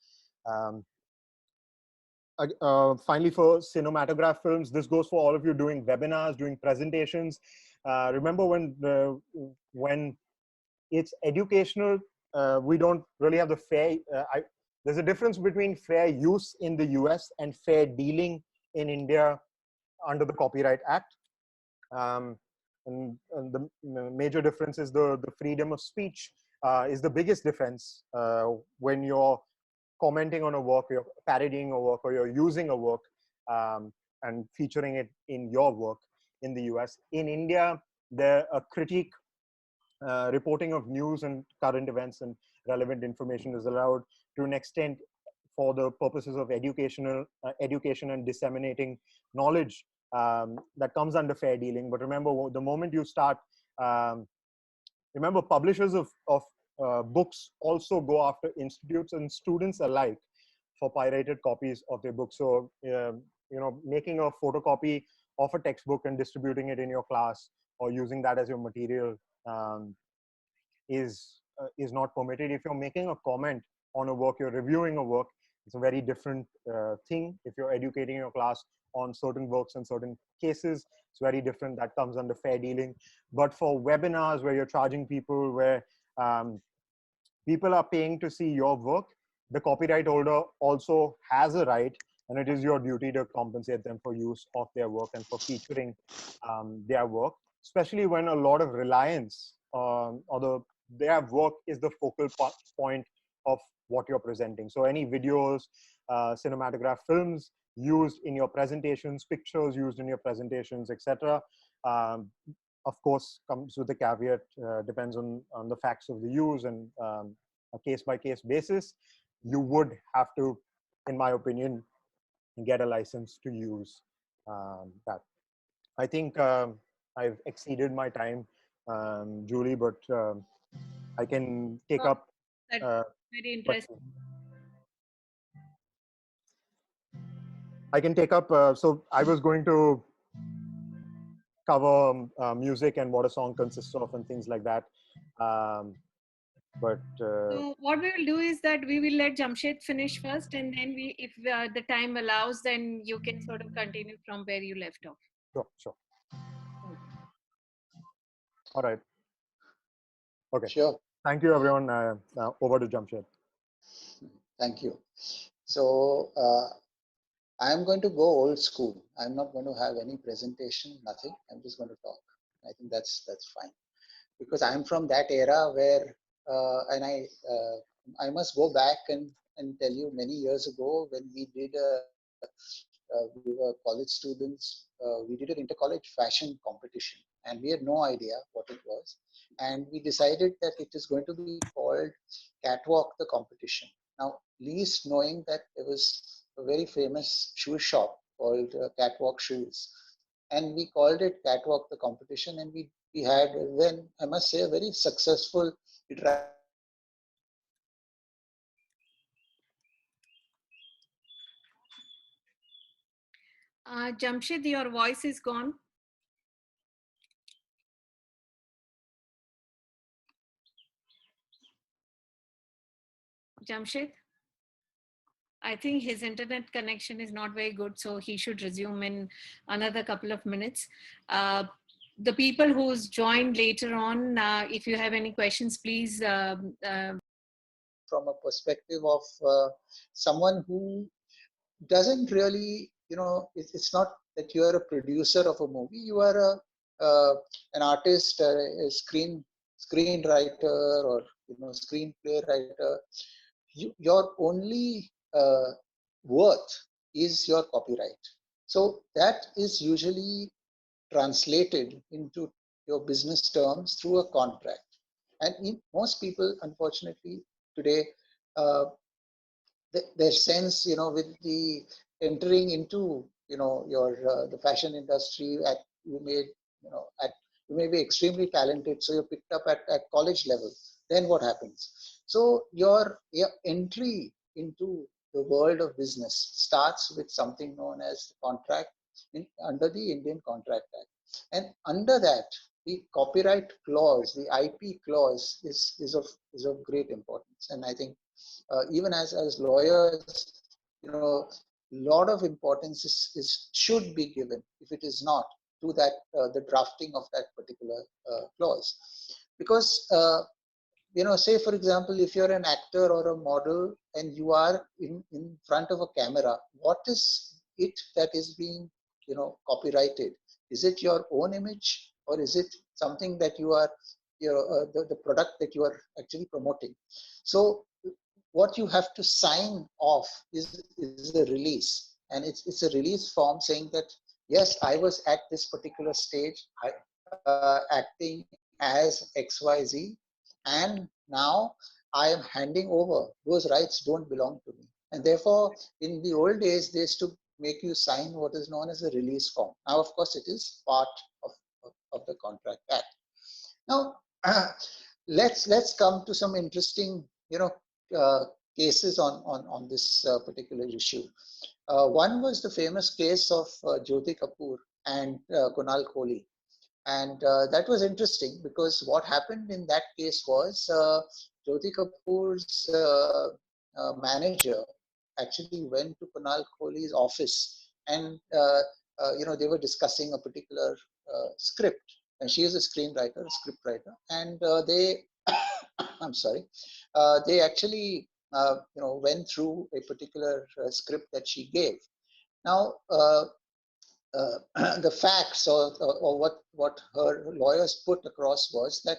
Finally, for cinematograph films, this goes for all of you doing webinars, doing presentations. Remember when it's educational, we don't really have the fair, there's a difference between fair use in the US and fair dealing in India under the Copyright Act. And the major difference is the freedom of speech is the biggest difference when you're commenting on a work, you're parodying a work, or you're using a work and featuring it in your work in the US. In India, a critique, reporting of news and current events and relevant information is allowed to an extent for the purposes of education and disseminating knowledge that comes under fair dealing. But remember, the moment you start, remember, publishers of books also go after institutes and students alike for pirated copies of their books. So, making a photocopy of a textbook and distributing it in your class or using that as your material is not permitted. If you're making a comment on a work, you're reviewing a work, it's a very different thing. If you're educating your class on certain works and certain cases, it's very different. That comes under fair dealing. But for webinars where you're charging people, where people are paying to see your work, the copyright holder also has a right, and it is your duty to compensate them for use of their work and for featuring their work, especially when a lot of reliance or their work is the focal point of what you're presenting. So any videos, cinematograph films used in your presentations, pictures used in your presentations, etc. Of course, comes with a caveat, depends on the facts of the use and a case-by-case basis. You would have to, in my opinion, get a license to use that. I think I've exceeded my time, Julie, but I can take up. Very interesting. I can take up. So I was going to cover music and what a song consists of and things like that. So what we will do is that we will let Jamshed finish first, and then if the time allows, then you can sort of continue from where you left off. Sure. All right. Okay. Sure. Thank you, everyone. Over to Jamshed. Thank you. So I'm going to go old school. I'm not going to have any presentation, nothing. I'm just going to talk. I think that's fine, because I'm from that era where, and I must go back and tell you, many years ago when we did we were college students, we did an inter-college fashion competition, and we had no idea what it was, and we decided that it is going to be called Catwalk the Competition. Now, least knowing that there was a very famous shoe shop called Catwalk Shoes, and we called it Catwalk the Competition, and we had, then I must say, a very successful iteration. Jamshed, your voice is gone. Jamshed, I think his internet connection is not very good, so he should resume in another couple of minutes. The people who's joined later on, if you have any questions, please. From a perspective of someone who doesn't really, it's not that you are a producer of a movie. You are an artist, a screenwriter, or screenplay writer. Your only worth is your copyright. So that is usually translated into your business terms through a contract. And most people, unfortunately, today, their sense, with the entering into, the fashion industry. You may be extremely talented, so you're picked up at college level. Then what happens? So your entry into the world of business starts with something known as the contract under the Indian Contract Act, and under that, the copyright clause, the IP clause, is of great importance. And I think even as lawyers, lot of importance should be given, if it is not, to that the drafting of that particular clause, because say for example, if you're an actor or a model and you are in front of a camera, what is it that is being copyrighted? Is it your own image, or is it something that you are the product that you are actually promoting? So what you have to sign off is a release, and it's a release form saying that yes, I was at this particular stage acting as XYZ, and now I am handing over. Those rights don't belong to me. And therefore, in the old days, they used to make you sign what is known as a release form. Now, of course, it is part of the Contract Act. Now, let's come to some interesting, cases on this particular issue. One was the famous case of Jyoti Kapoor and Kunal Kohli. And that was interesting, because what happened in that case was Jyoti Kapoor's manager actually went to Kunal Kohli's office, and they were discussing a particular script. And she is a screenwriter, a script writer, and they, I'm sorry, they actually went through a particular script that she gave. Now, the facts or what her lawyers put across was that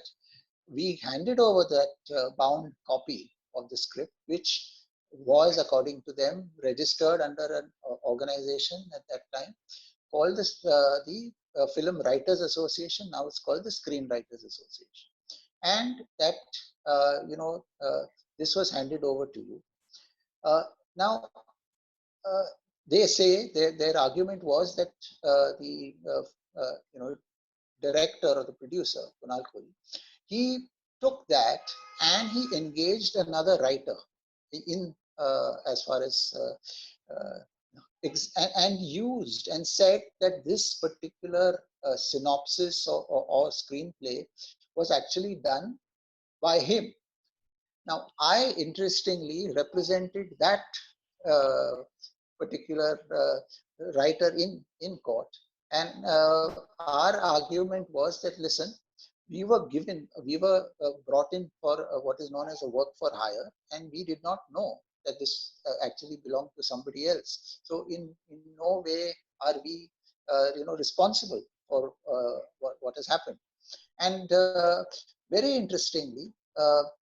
we handed over that bound copy of the script, which was, according to them, registered under an organization at that time called the Film Writers Association. Now it's called the Screenwriters Association, and that this was handed over to you. Now, they say their argument was that the director or the producer, Kunal Kohli, he took that and he engaged another writer in as far as and used and said that this particular synopsis or screenplay was actually done by him. Now, I interestingly represented that particular writer in court, and our argument was that, listen, we were brought in for what is known as a work for hire, and we did not know that this actually belonged to somebody else. So in no way are we responsible for what has happened. And very interestingly,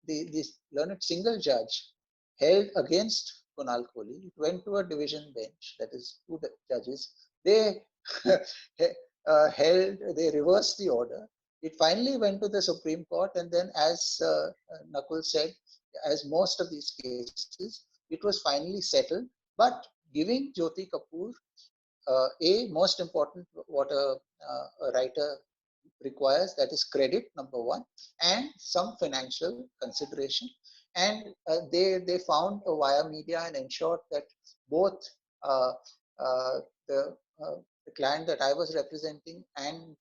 this learned single judge held against Kunal Kohli. It went to a division bench, that is two judges. They they reversed the order. It finally went to the Supreme Court, and then, as Nakul said, as most of these cases, it was finally settled, but giving Jyoti Kapoor most important what a writer requires, that is credit, number one, and some financial consideration. And they found via media and ensured that both the client that I was representing and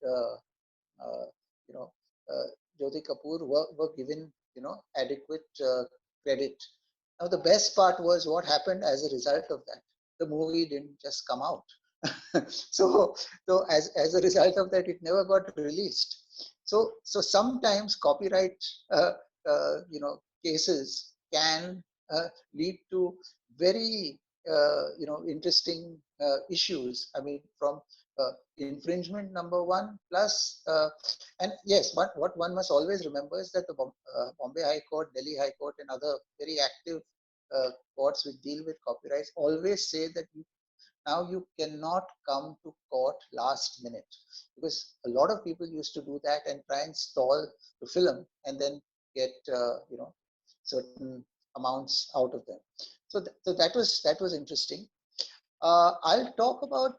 Jyoti Kapoor were given adequate credit. Now, the best part was what happened as a result of that. The movie didn't just come out. so as a result of that, it never got released. So sometimes copyright cases can lead to very interesting issues. I mean, from infringement, number one, plus and yes, what one must always remember is that the Bombay High Court, Delhi High Court, and other very active courts which deal with copyrights always say that now you cannot come to court last minute, because a lot of people used to do that and try and stall the film and then get certain amounts out of them. So that was interesting. I'll talk about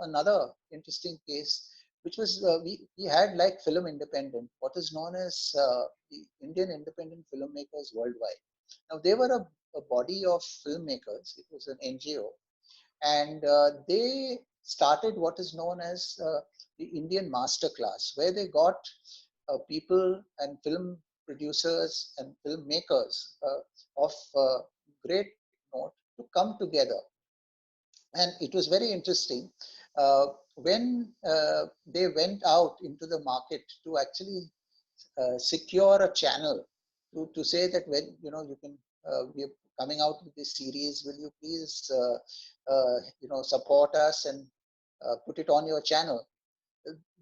another interesting case, which was we had like Film Independent, what is known as the Indian Independent Filmmakers Worldwide. Now, they were a body of filmmakers. It was an NGO, and they started what is known as the Indian Masterclass, where they got people and film producers and filmmakers of great note to come together. And it was very interesting when they went out into the market to actually secure a channel to say that when you can we are coming out with this series, will you please support us and put it on your channel.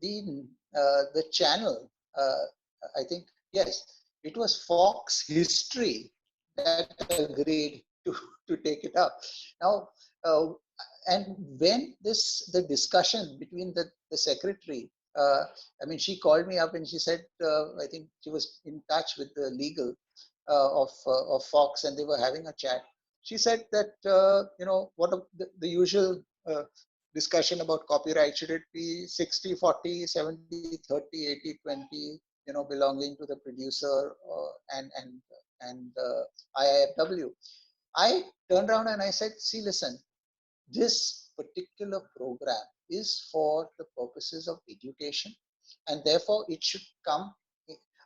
The channel, I think, yes, it was Fox History that agreed to take it up. Now, and when the discussion between the secretary, I mean, she called me up and she said, I think she was in touch with the legal of Fox, and they were having a chat. She said that what the usual discussion about copyright, should it be 60-40, 70-30, 80-20, belonging to the producer and IIFW. I turned around and I said, see, listen, this particular program is for the purposes of education, and therefore it should come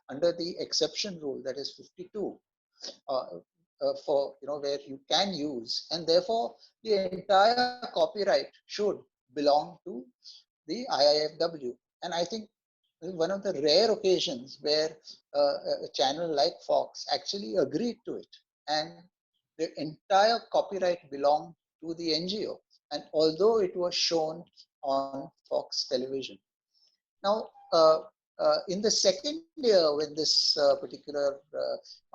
under the exception rule, that is 52, for where you can use, and therefore the entire copyright should belong to the IIFW. And I think one of the rare occasions where a channel like Fox actually agreed to it, and the entire copyright belonged to the NGO, and although it was shown on Fox television. Now, in the second year when this particular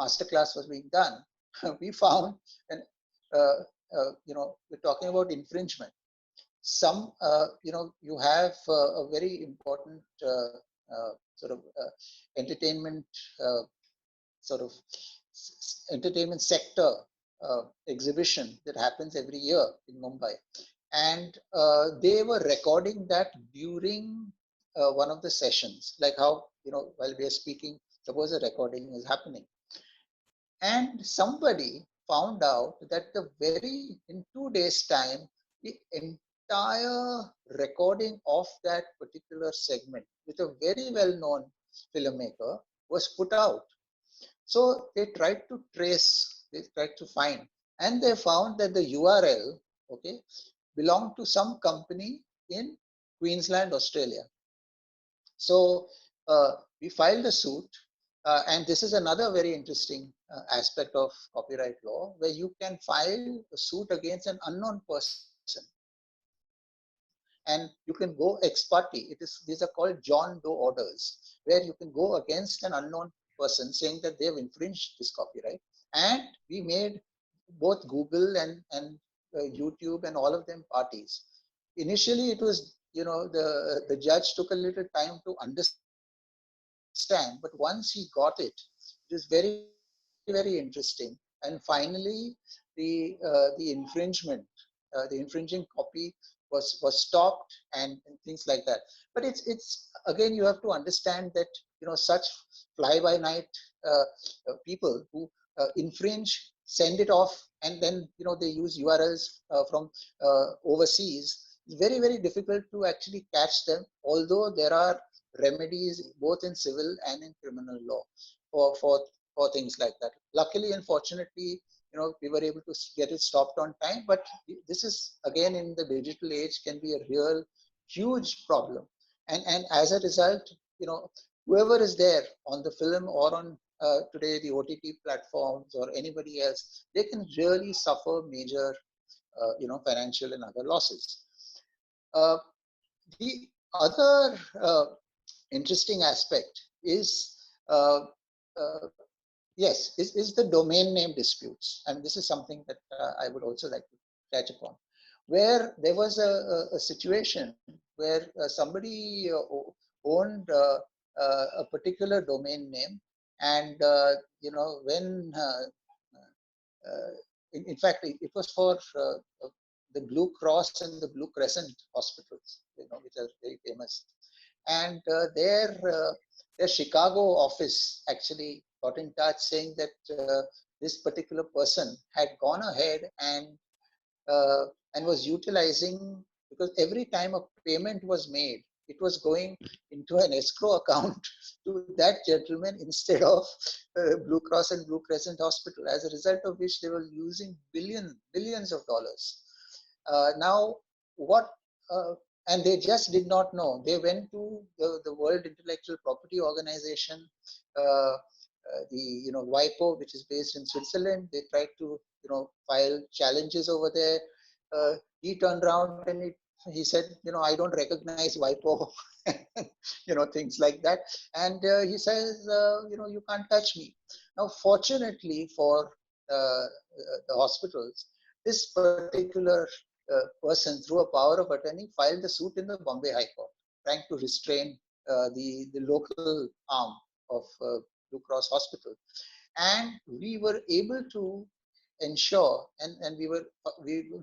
masterclass was being done, we found, and we're talking about infringement. Some, you have a very important sort of entertainment entertainment sector exhibition that happens every year in Mumbai, and they were recording that during one of the sessions, like how while we are speaking, suppose a recording is happening, and somebody found out that in 2 days' time, the entire recording of that particular segment with a very well-known filmmaker was put out. So they tried to trace, they tried to find, and they found that the URL, okay, belonged to some company in Queensland, Australia. So we filed a suit, and this is another very interesting aspect of copyright law, where you can file a suit against an unknown person, and you can go ex parte. These are called John Doe orders, where you can go against an unknown person saying that they have infringed this copyright. And we made both Google and YouTube and all of them parties. Initially, it was, the judge took a little time to understand, but once he got it, it is very, very interesting. And finally, the infringement, the infringing copy was stopped, and things like that. But it's again, you have to understand that such fly-by-night people who infringe, send it off, and then they use URLs from overseas. It's very, very difficult to actually catch them, although there are remedies both in civil and in criminal law for things like that. Luckily and fortunately, we were able to get it stopped on time, but this is again, in the digital age, can be a real huge problem. And as a result, whoever is there on the film or on today the OTT platforms or anybody else, they can really suffer major financial and other losses. The other interesting aspect is yes, is the domain name disputes. And this is something that I would also like to touch upon, where there was a situation where somebody owned a particular domain name, and when in fact it was for the Blue Cross and the Blue Crescent hospitals, which are very famous. And their Chicago office actually got in touch saying that this particular person had gone ahead and was utilizing, because every time a payment was made, it was going into an escrow account to that gentleman instead of Blue Cross and Blue Crescent Hospital, as a result of which they were losing billions of dollars. Now, what, and they just did not know. They went to the World Intellectual Property Organization, the WIPO, which is based in Switzerland. They tried to file challenges over there. He turned around and he said, I don't recognize WIPO, things like that. And he says, you can't touch me. Now, fortunately for the hospitals, this particular person, through a power of attorney, filed the suit in the Bombay High Court, trying to restrain the local arm of Blue Cross Hospital. And we were able to ensure, and we were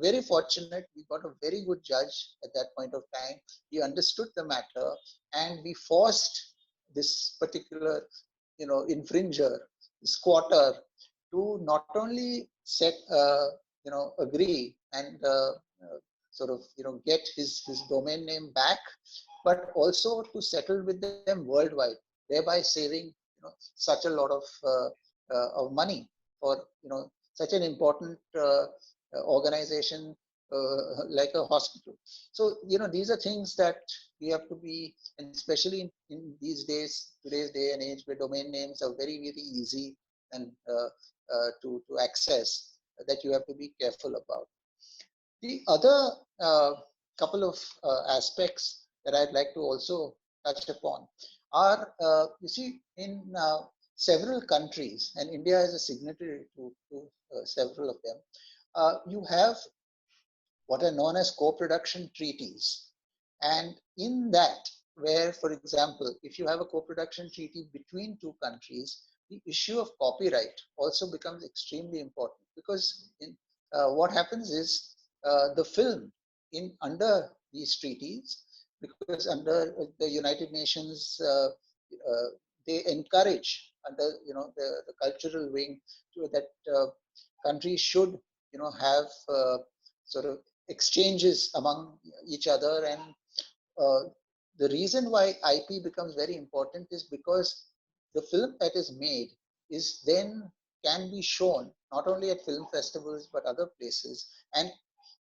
very fortunate, we got a very good judge at that point of time. He understood the matter, and we forced this particular infringer, squatter, to not only agree and sort of get his domain name back, but also to settle with them worldwide, thereby saving such a lot of money for such an important organization like a hospital. So these are things that we have to be, and especially in these days, today's day and age, where domain names are very, very easy and to access, that you have to be careful about. The other couple of aspects that I'd like to also touch upon are, you see, in several countries, and India is a signatory to several of them, you have what are known as co-production treaties. And in that, where, for example, if you have a co-production treaty between two countries, the issue of copyright also becomes extremely important, because what happens is the film under these treaties, because under the United Nations, they encourage under the cultural wing that countries should have sort of exchanges among each other. And the reason why IP becomes very important is because the film that is made is then can be shown not only at film festivals but other places, and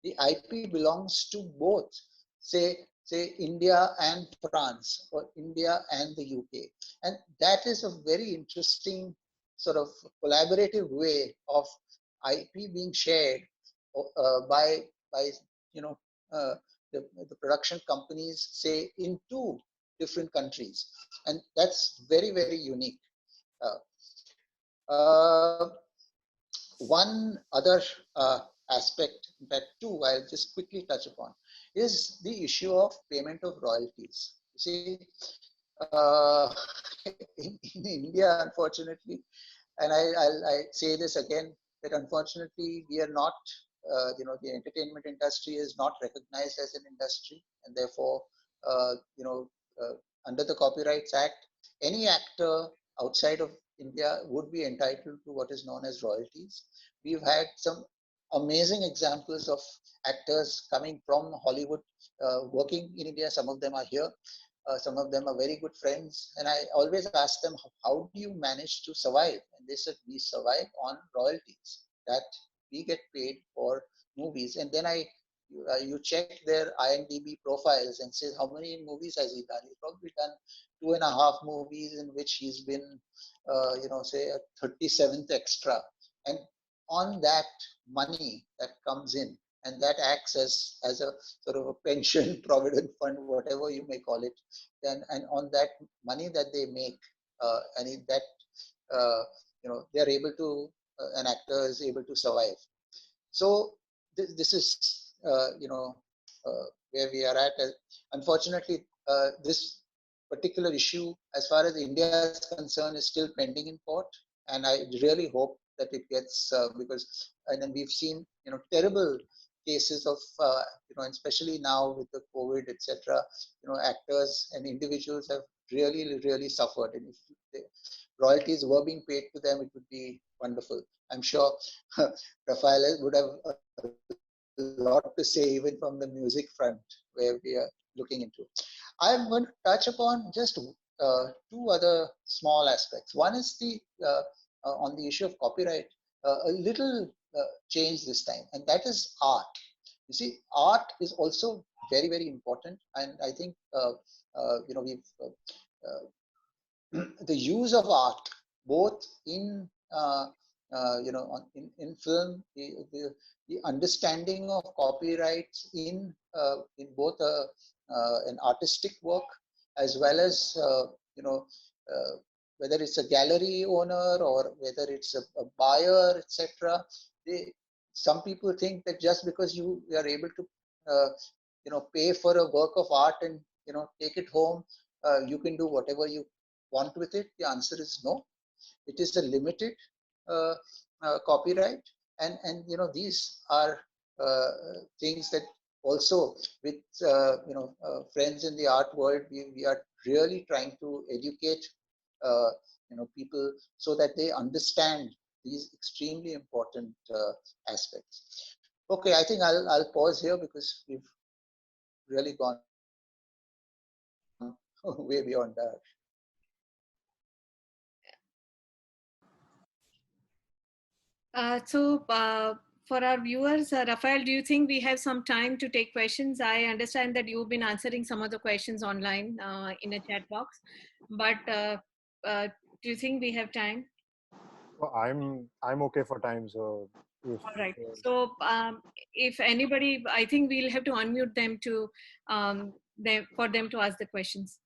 the IP belongs to both, say India and France, or India and the UK. And that is a very interesting sort of collaborative way of IP being shared by the production companies, say, in two different countries. And that's very, very unique. One other aspect that too I'll just quickly touch upon is the issue of payment of royalties. You see, in India, unfortunately, and I say this again, that unfortunately we are not, the entertainment industry is not recognized as an industry, and therefore, under the Copyrights Act, any actor outside of India would be entitled to what is known as royalties. We've had some amazing examples of actors coming from Hollywood, working in India. Some of them are here. Some of them are very good friends. And I always ask them, how do you manage to survive? And they said, we survive on royalties that we get paid for movies. And then you check their IMDb profiles and say, how many movies has he done? He's probably done 2.5 movies in which he's been, say a 37th extra. And on that money that comes in, and that acts as a sort of a pension, provident fund, whatever you may call it, then, and on that money that they make, and in that, they're able to, an actor is able to survive. So this is, where we are at. Unfortunately, this particular issue, as far as India is concerned, is still pending in court, and I really hope that it gets, because, and then we've seen, terrible cases of, and especially now with the COVID, etc., actors and individuals have really suffered. And if the royalties were being paid to them, it would be wonderful. I'm sure Rafael would have a lot to say, even from the music front, where we are looking into. I'm going to touch upon just two other small aspects. One is the on the issue of copyright, a little change this time, and that is art. You see, art is also very important, and I think we've the use of art, both in in film, the understanding of copyrights in both an artistic work, as well as whether it's a gallery owner or whether it's a buyer, etc. Some people think that just because you are able to pay for a work of art and take it home, you can do whatever you want with it. The answer is no. It is a limited copyright, and these are things that also with friends in the art world, we are really trying to educate people so that they understand these extremely important aspects. Okay, I think I'll pause here because we've really gone way beyond that. For our viewers, Rafael, do you think we have some time to take questions? I understand that you've been answering some of the questions online in a chat box, but do you think we have time? Well, I'm okay for time. So if, all right. So if anybody, I think we'll have to unmute them to for them to ask the questions.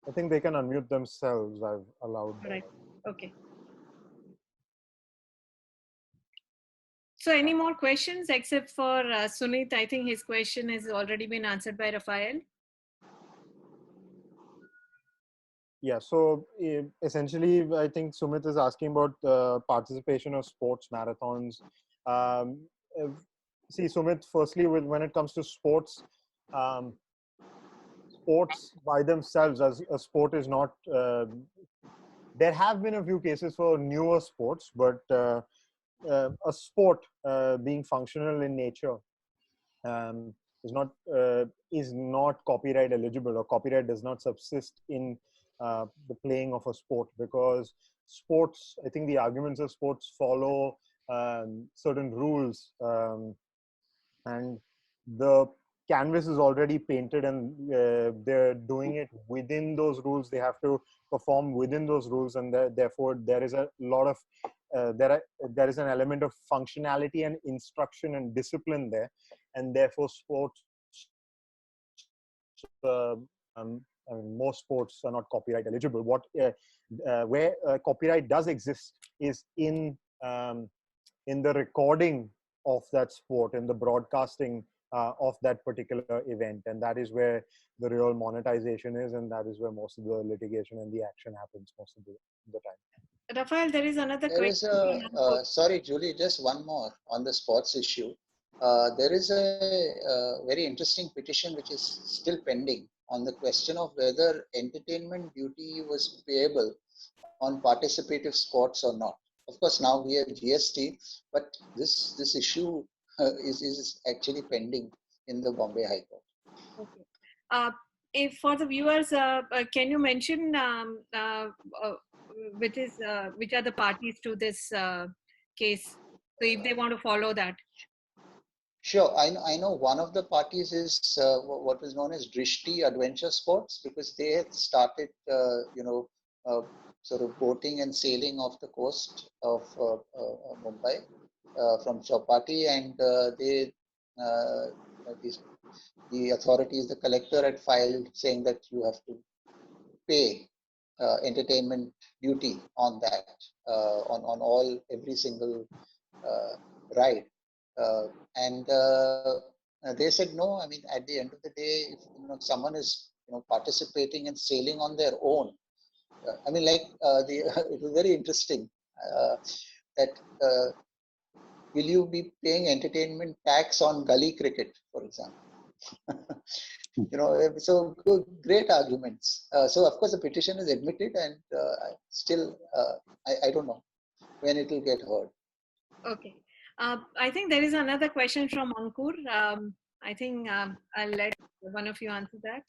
I think they can unmute themselves. I've allowed. All right. Okay. So any more questions except for Sunit? I think his question has already been answered by Rafael. Yeah, so essentially, I think Sumit is asking about participation of sports marathons. See, Sumit, firstly, when it comes to sports, sports by themselves as a sport is not. There have been a few cases for newer sports, but a sport being functional in nature is not copyright eligible, or copyright does not subsist in the playing of a sport, because sports, I think the arguments of sports follow certain rules, and the canvas is already painted, and they're doing it within those rules. They have to perform within those rules, and therefore there is a lot of there is an element of functionality and instruction and discipline there, and therefore sports I mean, most sports are not copyright eligible. Where copyright does exist is in the recording of that sport, in the broadcasting of that particular event, and that is where the real monetization is, and that is where most of the litigation and the action happens most of the time. Rafael, there is another question. Sorry, Julie, just one more on the sports issue. There is a very interesting petition which is still pending on the question of whether entertainment duty was payable on participative sports or not. Of course, now we have GST, but this issue is actually pending in the Bombay High Court. Okay. If for the viewers, can you mention which are the parties to this case? So if they want to follow that. Sure, I know one of the parties is what is known as Drishti Adventure Sports, because they had started, sort of boating and sailing off the coast of Mumbai from Chowpatty, and the authorities, the collector had filed saying that you have to pay entertainment duty on that, on every single ride. And they said no. I mean, at the end of the day, if someone is participating and sailing on their own, I mean, like it was very interesting that will you be paying entertainment tax on gully cricket, for example? So good, great arguments. So of course the petition is admitted, and still I don't know when it will get heard. Okay. I think there is another question from Ankur. I think I'll let one of you answer that.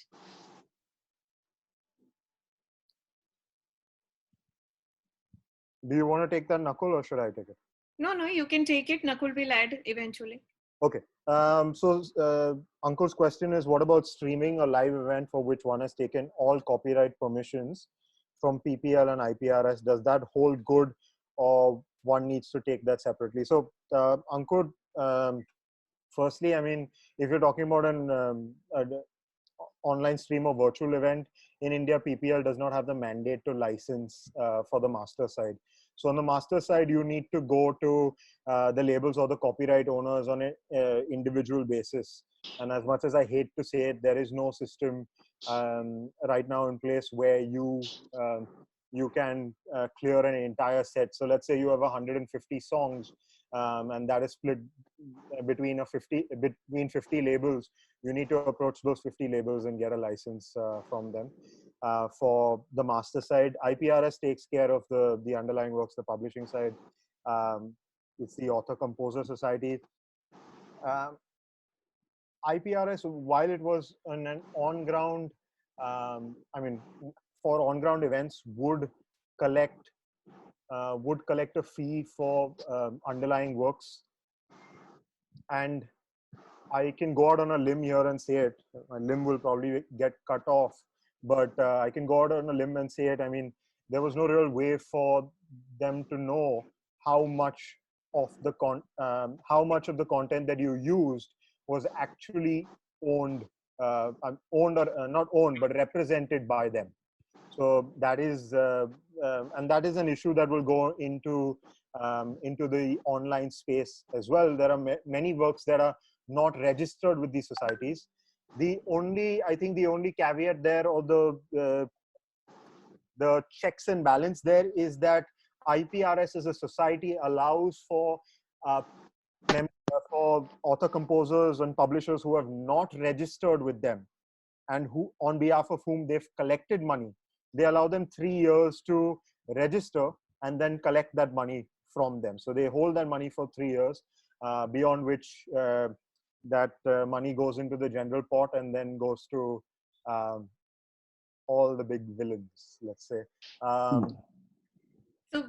Do you want to take that, Nakul, or should I take it? No, you can take it. Nakul will add eventually. Okay. Ankur's question is, what about streaming a live event for which one has taken all copyright permissions from PPL and IPRS? Does that hold good, or one needs to take that separately? So, Ankur, firstly, I mean, if you're talking about an online stream or virtual event in India, PPL does not have the mandate to license for the master side. So on the master side, you need to go to the labels or the copyright owners on an individual basis. And as much as I hate to say it, there is no system right now in place where you can clear an entire set. So let's say you have 150 songs, and that is split between 50 labels. You need to approach those 50 labels and get a license from them. For the master side, IPRS takes care of the underlying works. The publishing side, it's the Author Composer Society. IPRS, while it was an on-ground, I mean, for on-ground events, would collect a fee for underlying works. And I can go out on a limb here and say it. My limb will probably get cut off, but I can go out on a limb and say it. I mean, there was no real way for them to know how much of the content that you used was actually owned or not owned, but represented by them. So that is, and that is an issue that will go into the online space as well. There are many works that are not registered with these societies. I think the only caveat there, or the checks and balance there, is that IPRS as a society allows for author composers and publishers who have not registered with them, and who, on behalf of whom they've collected money, they allow them 3 years to register and then collect that money from them. So they hold that money for 3 years, beyond which that money goes into the general pot and then goes to all the big villains, let's say. So,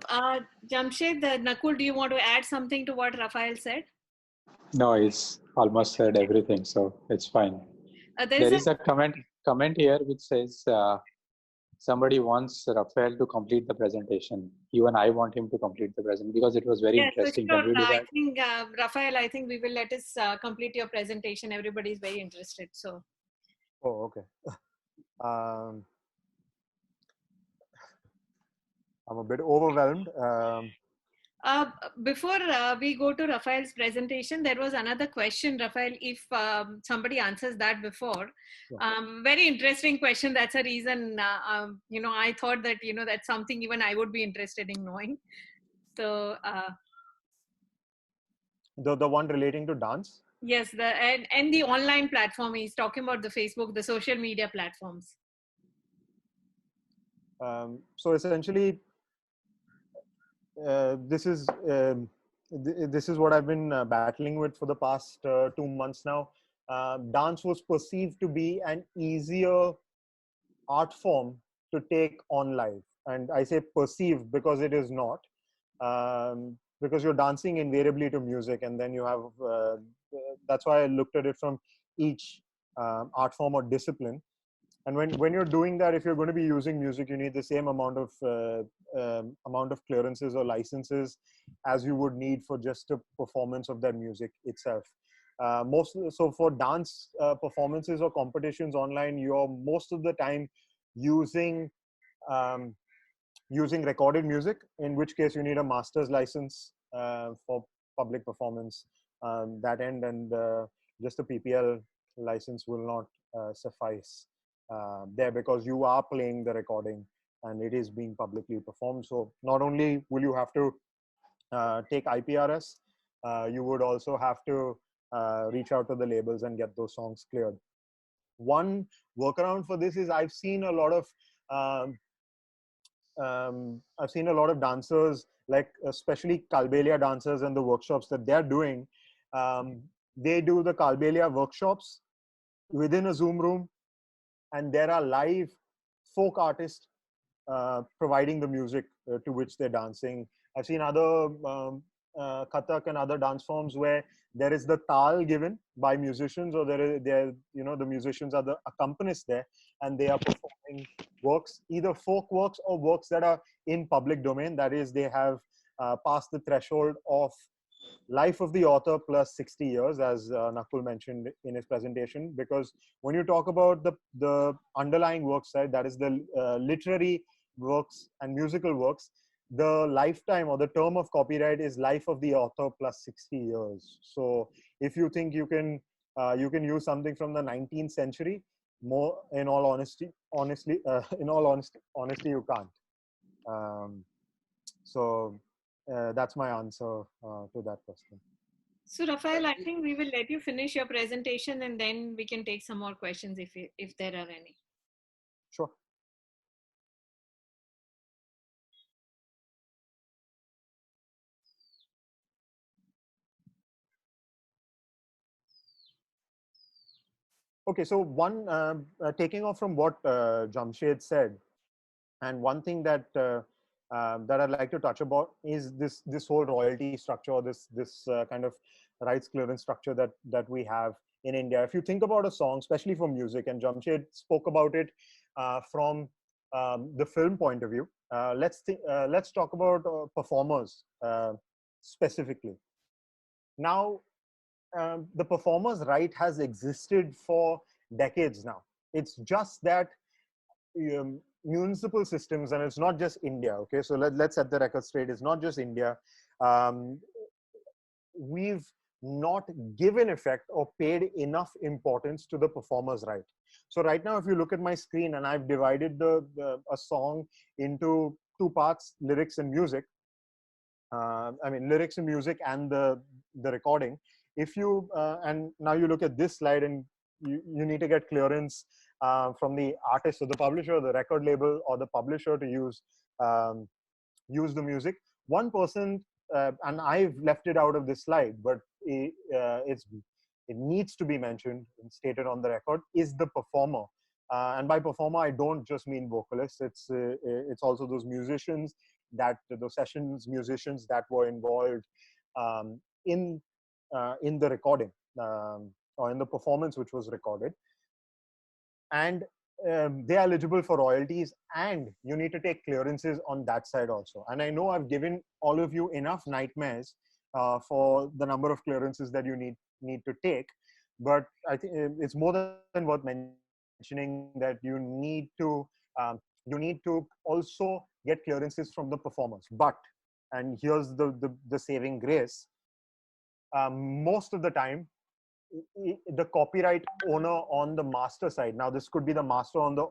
Jamshed, Nakul, do you want to add something to what Rafael said? No, it's almost said everything, so it's fine. There is a comment here which says somebody wants Rafael to complete the presentation. Even I want him to complete the presentation because it was very interesting. So sure. Can we do that? I think, Rafael, I think we will let us complete your presentation. Everybody is very interested. So. Oh, okay. I'm a bit overwhelmed. Before we go to Rafael's presentation, there was another question, Rafael, if somebody answers that before. Very interesting question. That's a reason, I thought that, that's something even I would be interested in knowing. So. The one relating to dance? Yes, and the online platform. He's talking about the Facebook, the social media platforms. So essentially, this is what I've been battling with for the past 2 months now. Dance was perceived to be an easier art form to take on live, and I say perceived because it is not, because you're dancing invariably to music, and then you have that's why I looked at it from each art form or discipline. And when you're doing that, if you're going to be using music, you need the same amount of clearances or licenses as you would need for just a performance of that music itself. So for dance performances or competitions online, you're most of the time using recorded music, in which case you need a master's license for public performance that end, and just a PPL license will not suffice there, because you are playing the recording and it is being publicly performed. So not only will you have to take IPRS, you would also have to reach out to the labels and get those songs cleared. One workaround for this is I've seen a lot of dancers, like especially Kalbelia dancers and the workshops that they're doing. They do the Kalbelia workshops within a Zoom room, and there are live folk artists providing the music to which they're dancing. I've seen other Kathak and other dance forms where there is the tal given by musicians, or the musicians are the accompanists there, and they are performing works, either folk works or works that are in public domain. That is, they have passed the threshold of life of the author plus 60 years, as Nakul mentioned in his presentation. Because when you talk about the underlying work side, that is the literary works and musical works, the lifetime or the term of copyright is life of the author plus 60 years. So if you think you can use something from the 19th century, more in all honesty, you can't. That's my answer to that question. So Rafael, I think we will let you finish your presentation and then we can take some more questions if there are any. Sure. Okay, so one taking off from what Jamshed said, and one thing that that I'd like to touch about is this whole royalty structure, or this kind of rights clearance structure that we have in India. If you think about a song, especially for music, and Jamshed spoke about it from the film point of view. Let's talk about performers specifically. Now, the performer's right has existed for decades now. It's just that municipal systems, and it's not just India. Okay, so let's set the record straight. It's not just India. We've not given effect or paid enough importance to the performer's right. So right now, if you look at my screen, and I've divided a song into two parts: lyrics and music. Lyrics and music and the recording. If you and now you look at this slide, and you need to get clearance from the artist or the publisher, the record label, or the publisher to use the music. One person, and I've left it out of this slide, but it needs to be mentioned and stated on the record, is the performer. And by performer, I don't just mean vocalists. It's also those musicians, those sessions musicians that were involved in the recording or in the performance which was recorded, and they are eligible for royalties, and you need to take clearances on that side also. And I know I've given all of you enough nightmares for the number of clearances that you need to take, but I think it's more than worth mentioning that you need to also get clearances from the performers. But, and here's the saving grace, most of the time the copyright owner on the master side, now this could be the master on the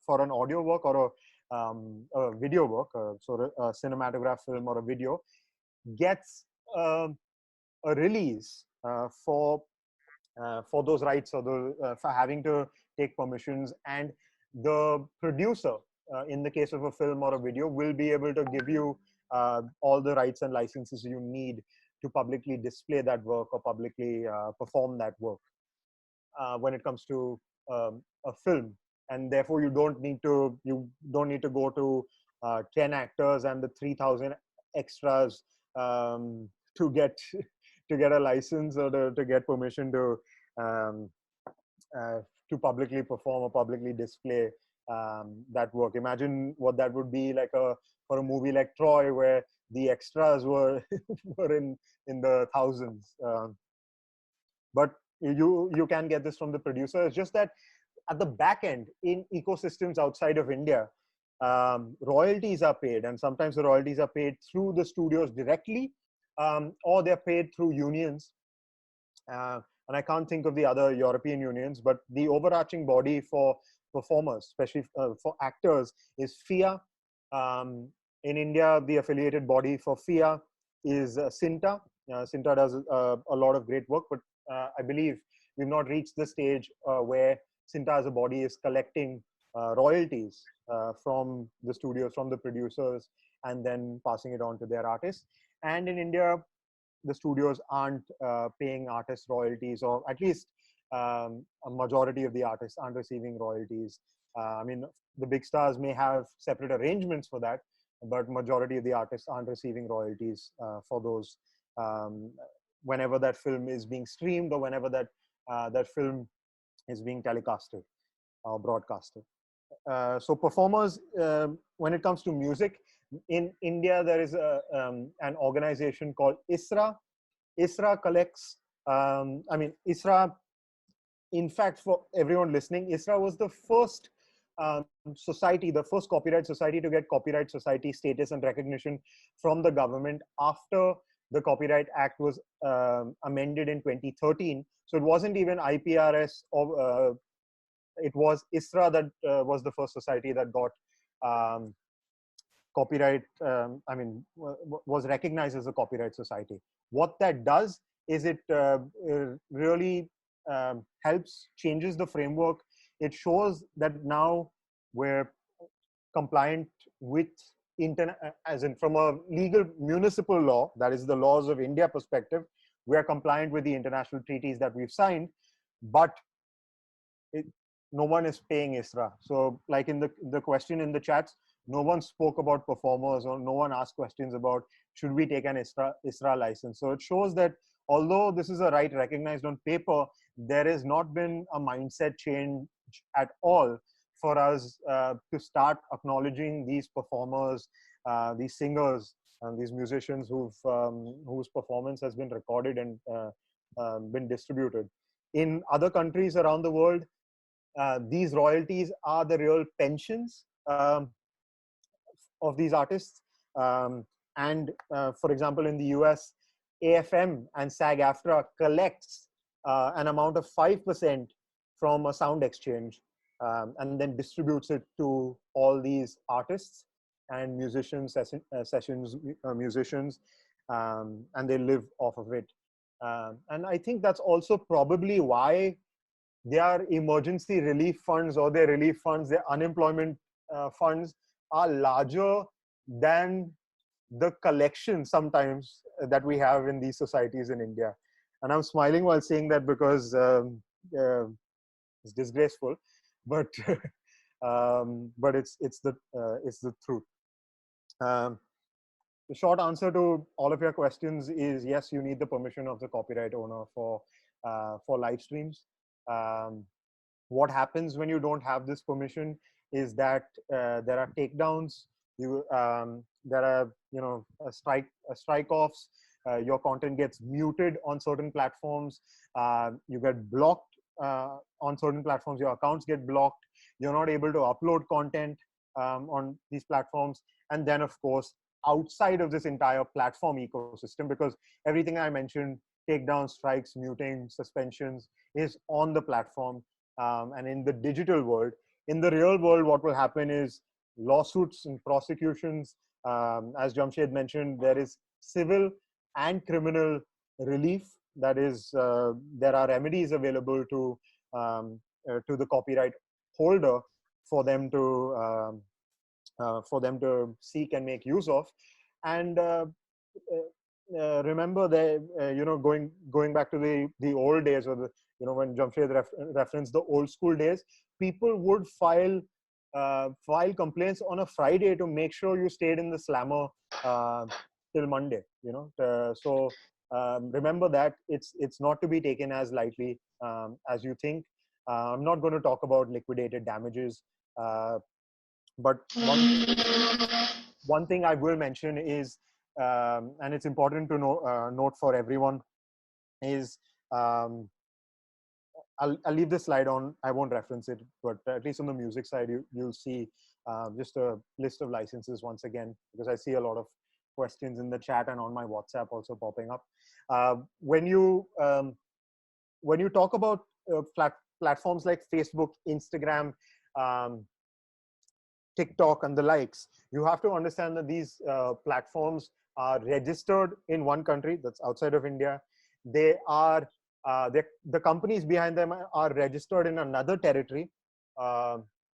for an audio work or a video work, so a cinematograph film or a video, gets a release for those rights, or for having to take permissions, and the producer in the case of a film or a video will be able to give you all the rights and licenses you need to publicly display that work or publicly perform that work when it comes to a film. And therefore you don't need to go to 10 actors and the 3,000 extras to get a license or to get permission to publicly perform or publicly display that work. Imagine what that would be like for a movie like Troy, where the extras were in the thousands. But you can get this from the producer. It's just that at the back end, in ecosystems outside of India, royalties are paid, and sometimes the royalties are paid through the studios directly, or they're paid through unions. And I can't think of the other European unions, but the overarching body for performers, especially for actors, is FIA. In India, the affiliated body for FIA is CINTA, Sinta does a lot of great work, but I believe we've not reached the stage where Sinta as a body is collecting royalties from the studios, from the producers, and then passing it on to their artists. And in India, the studios aren't paying artists royalties, or at least a majority of the artists aren't receiving royalties. I mean, the big stars may have separate arrangements for that, but majority of the artists aren't receiving royalties for those whenever that film is being streamed, or whenever that film is being telecasted or broadcasted. So performers, when it comes to music, in India, there is an organization called ISRA. ISRA collects, ISRA, in fact, for everyone listening, ISRA was the first society, the first copyright society to get copyright society status and recognition from the government after the Copyright Act was amended in 2013. So it wasn't even IPRS, or it was ISRA that was the first society that got copyright, was recognized as a copyright society. What that does is it really helps, changes the framework. It shows that now we're compliant with as in from a legal municipal law, that is the laws of India perspective, we are compliant with the international treaties that we've signed, but no one is paying ISRA. So like in the question in the chats, no one spoke about performers, or no one asked questions about should we take an ISRA license. So it shows that although this is a right recognized on paper, there has not been a mindset change at all for us to start acknowledging these performers, these singers, and these musicians whose performance has been recorded and been distributed. In other countries around the world, these royalties are the real pensions of these artists. For example, in the US, AFM and SAG-AFTRA collects an amount of 5% from a sound exchange, and then distributes it to all these artists and musicians, musicians, and they live off of it. And I think that's also probably why their emergency relief funds, or their relief funds, their unemployment funds, are larger than the collection sometimes that we have in these societies in India. And I'm smiling while saying that because it's disgraceful, but but it's the truth. The short answer to all of your questions is yes, you need the permission of the copyright owner for live streams. What happens when you don't have this permission is that there are takedowns. There are strike offs. Your content gets muted on certain platforms. You get blocked on certain platforms. Your accounts get blocked. You're not able to upload content on these platforms. And then, of course, outside of this entire platform ecosystem, because everything I mentioned, takedowns, strikes, muting, suspensions, is on the platform and in the digital world. In the real world, what will happen is lawsuits and prosecutions. As Jamshed mentioned, there is civil and criminal relief. That is, there are remedies available to the copyright holder for them to seek and make use of. And remember that going back to the old days, or when Jamshed referenced the old school days, people would file complaints on a Friday to make sure you stayed in the slammer till Monday. So remember that it's not to be taken as lightly as you think. I'm not going to talk about liquidated damages, but one thing I will mention is, and it's important to note for everyone, is I'll leave this slide on. I won't reference it, but at least on the music side, you'll see just a list of licenses once again, because I see a lot of questions in the chat and on my WhatsApp also popping up. When you talk about platforms like Facebook, Instagram, TikTok, and the likes, you have to understand that these platforms are registered in one country that's outside of India. They are the companies behind them are registered in another territory.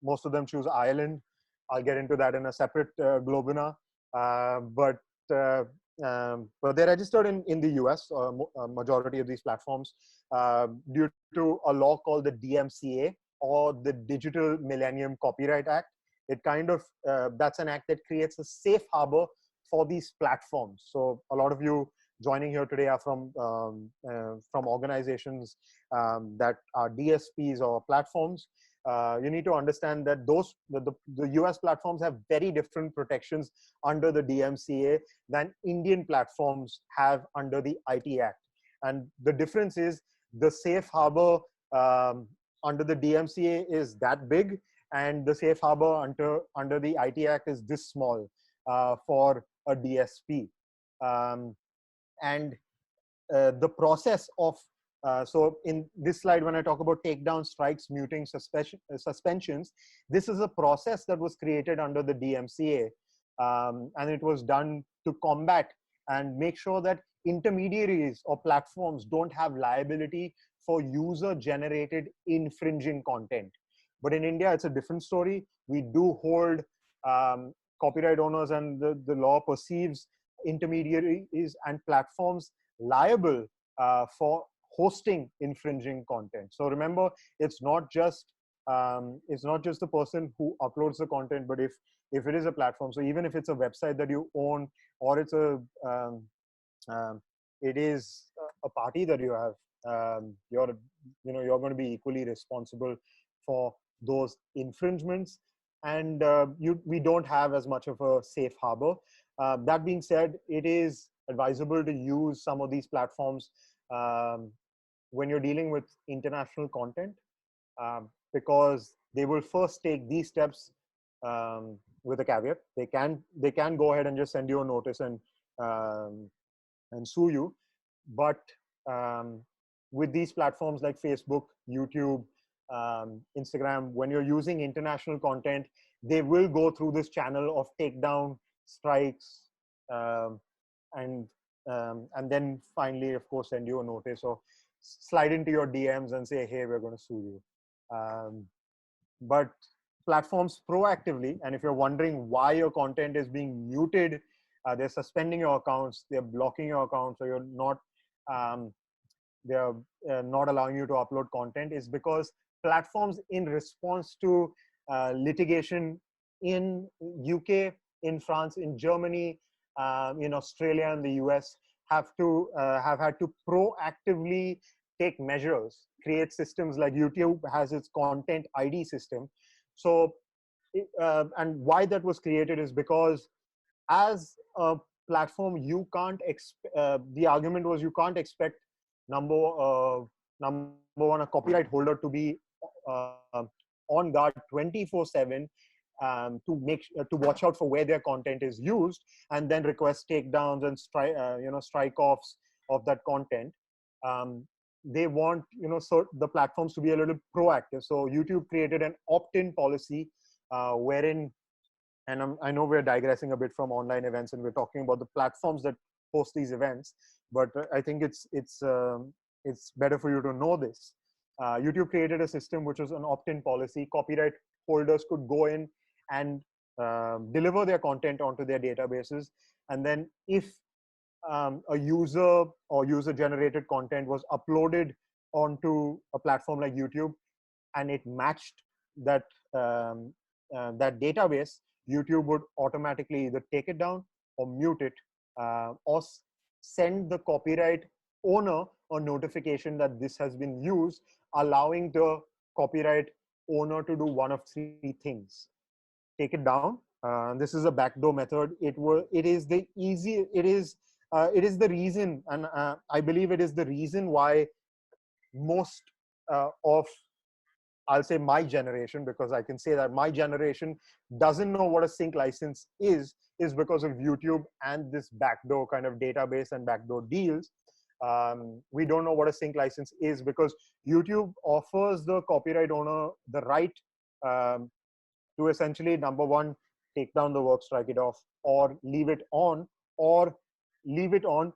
Most of them choose Ireland. I'll get into that in a separate Globinar. But they're registered in the US, majority of these platforms, due to a law called the DMCA, or the Digital Millennium Copyright Act. It kind of, that's an act that creates a safe harbor for these platforms. So a lot of you joining here today are from organizations that are DSPs or platforms. You need to understand that the US platforms have very different protections under the DMCA than Indian platforms have under the IT Act. And the difference is the safe harbor under the DMCA is that big, and the safe harbor under the IT Act is this small for a DSP. And the process of so in this slide, when I talk about takedown, strikes, muting, suspensions, this is a process that was created under the DMCA, and it was done to combat and make sure that intermediaries or platforms don't have liability for user-generated infringing content. But in India, it's a different story. We do hold copyright owners, and the law perceives intermediaries and platforms liable for hosting infringing content. So remember, it's not just the person who uploads the content, but if it is a platform, so even if it's a website that you own, or it's it is a party that you have, you're going to be equally responsible for those infringements. And we don't have as much of a safe harbor. That being said, it is advisable to use some of these platforms when you're dealing with international content, because they will first take these steps with a caveat. They can go ahead and just send you a notice and sue you. But with these platforms like Facebook, YouTube, Instagram, when you're using international content, they will go through this channel of takedown, strikes, and then finally, of course, send you a notice or slide into your DMs and say, hey, we're going to sue you. But platforms proactively, and if you're wondering why your content is being muted, they're suspending your accounts, they're blocking your accounts, or you're not, they're not allowing you to upload content, is because platforms, in response to litigation in UK, in France, in Germany, in Australia and the US, have had to proactively take measures, create systems like YouTube has its content ID system. So, and why that was created is because as a platform, you can't the argument was you can't expect number one, a copyright holder to be on guard 24/7 to watch out for where their content is used, and then request takedowns and strike-offs of that content. They want so the platforms to be a little proactive. So YouTube created an opt-in policy wherein, and I know we're digressing a bit from online events and we're talking about the platforms that host these events, but I think it's better for you to know this. YouTube created a system which was an opt-in policy. Copyright holders could go in and deliver their content onto their databases, and then if a user or user-generated content was uploaded onto a platform like YouTube and it matched that that database, YouTube would automatically either take it down or mute it, or send the copyright owner a notification that this has been used, allowing the copyright owner to do one of three things: take it down. This is a backdoor method. It is the reason, and I believe it is the reason why most of, I'll say, my generation, because I can say that my generation doesn't know what a sync license is because of YouTube and this backdoor kind of database and backdoor deals. We don't know what a sync license is because YouTube offers the copyright owner the right to essentially, number one, take down the work, strike it off, or leave it on, or leave it on,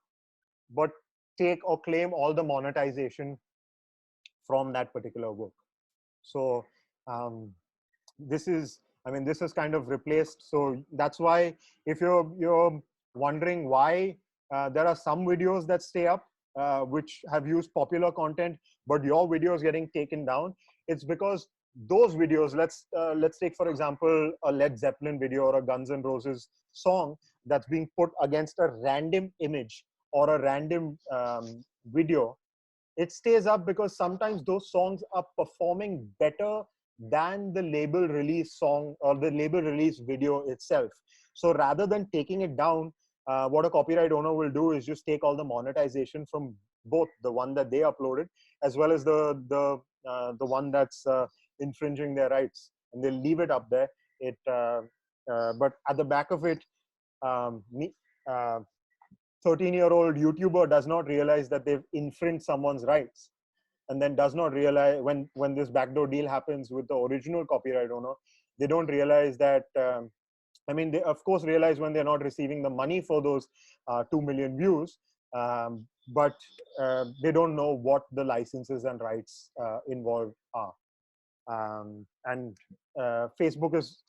but take or claim all the monetization from that particular work. So this is, I mean, this is kind of replaced. So that's why if you're wondering why there are some videos that stay up which have used popular content, but your video is getting taken down, it's because those videos, let's take for example a Led Zeppelin video or a Guns N' Roses song that's being put against a random image or a random video. It stays up because sometimes those songs are performing better than the label release song or the label release video itself. So rather than taking it down, what a copyright owner will do is just take all the monetization from both the one that they uploaded as well as the one that's infringing their rights, and they'll leave it up there. But at the back of it, 13-year-old YouTuber does not realize that they've infringed someone's rights, and then does not realize when this backdoor deal happens with the original copyright owner, they don't realize that, I mean, they of course realize when they're not receiving the money for those 2 million views, but they don't know what the licenses and rights involved are. And Facebook is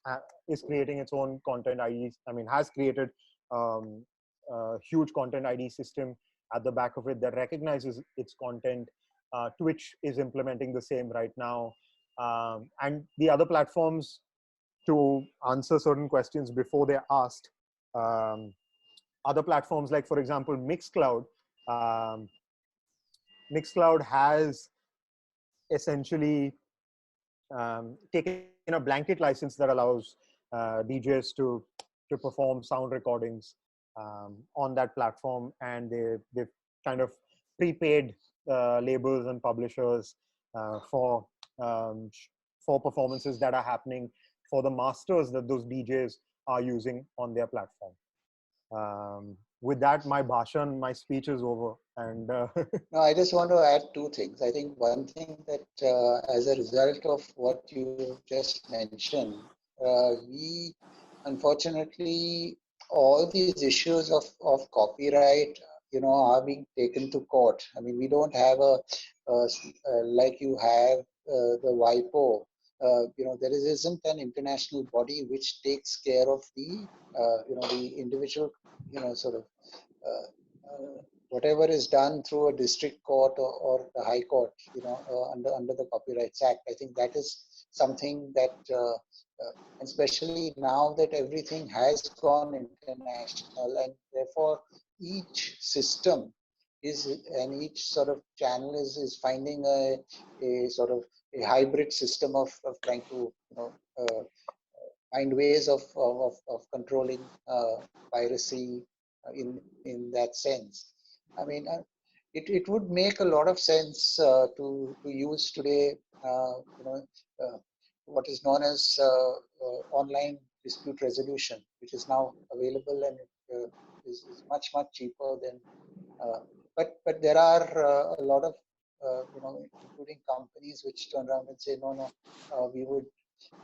creating its own content IDs. I mean, has created a huge content ID system at the back of it that recognizes its content. Twitch is implementing the same right now. And the other platforms, to answer certain questions before they're asked, other platforms like, for example, Mixcloud. Mixcloud has essentially taken a blanket license that allows DJs to perform sound recordings on that platform, and they've kind of prepaid labels and publishers for performances that are happening for the masters that those DJs are using on their platform. With that, my bhashan, my speech is over. And no, I just want to add two things. I think one thing that as a result of what you just mentioned, we unfortunately, all these issues of copyright, are being taken to court. I mean, we don't have like you have the WIPO. There isn't an international body which takes care of the, the individual, sort of whatever is done through a district court or the high court, under the Copyrights Act. I think that is something that, especially now that everything has gone international, and therefore each system and each sort of channel is finding a sort of a hybrid system of trying to find ways of controlling piracy in that sense. I mean, it would make a lot of sense to use today, what is known as online dispute resolution, which is now available and is much cheaper than. But there are a lot of including companies which turn around and say no, we would,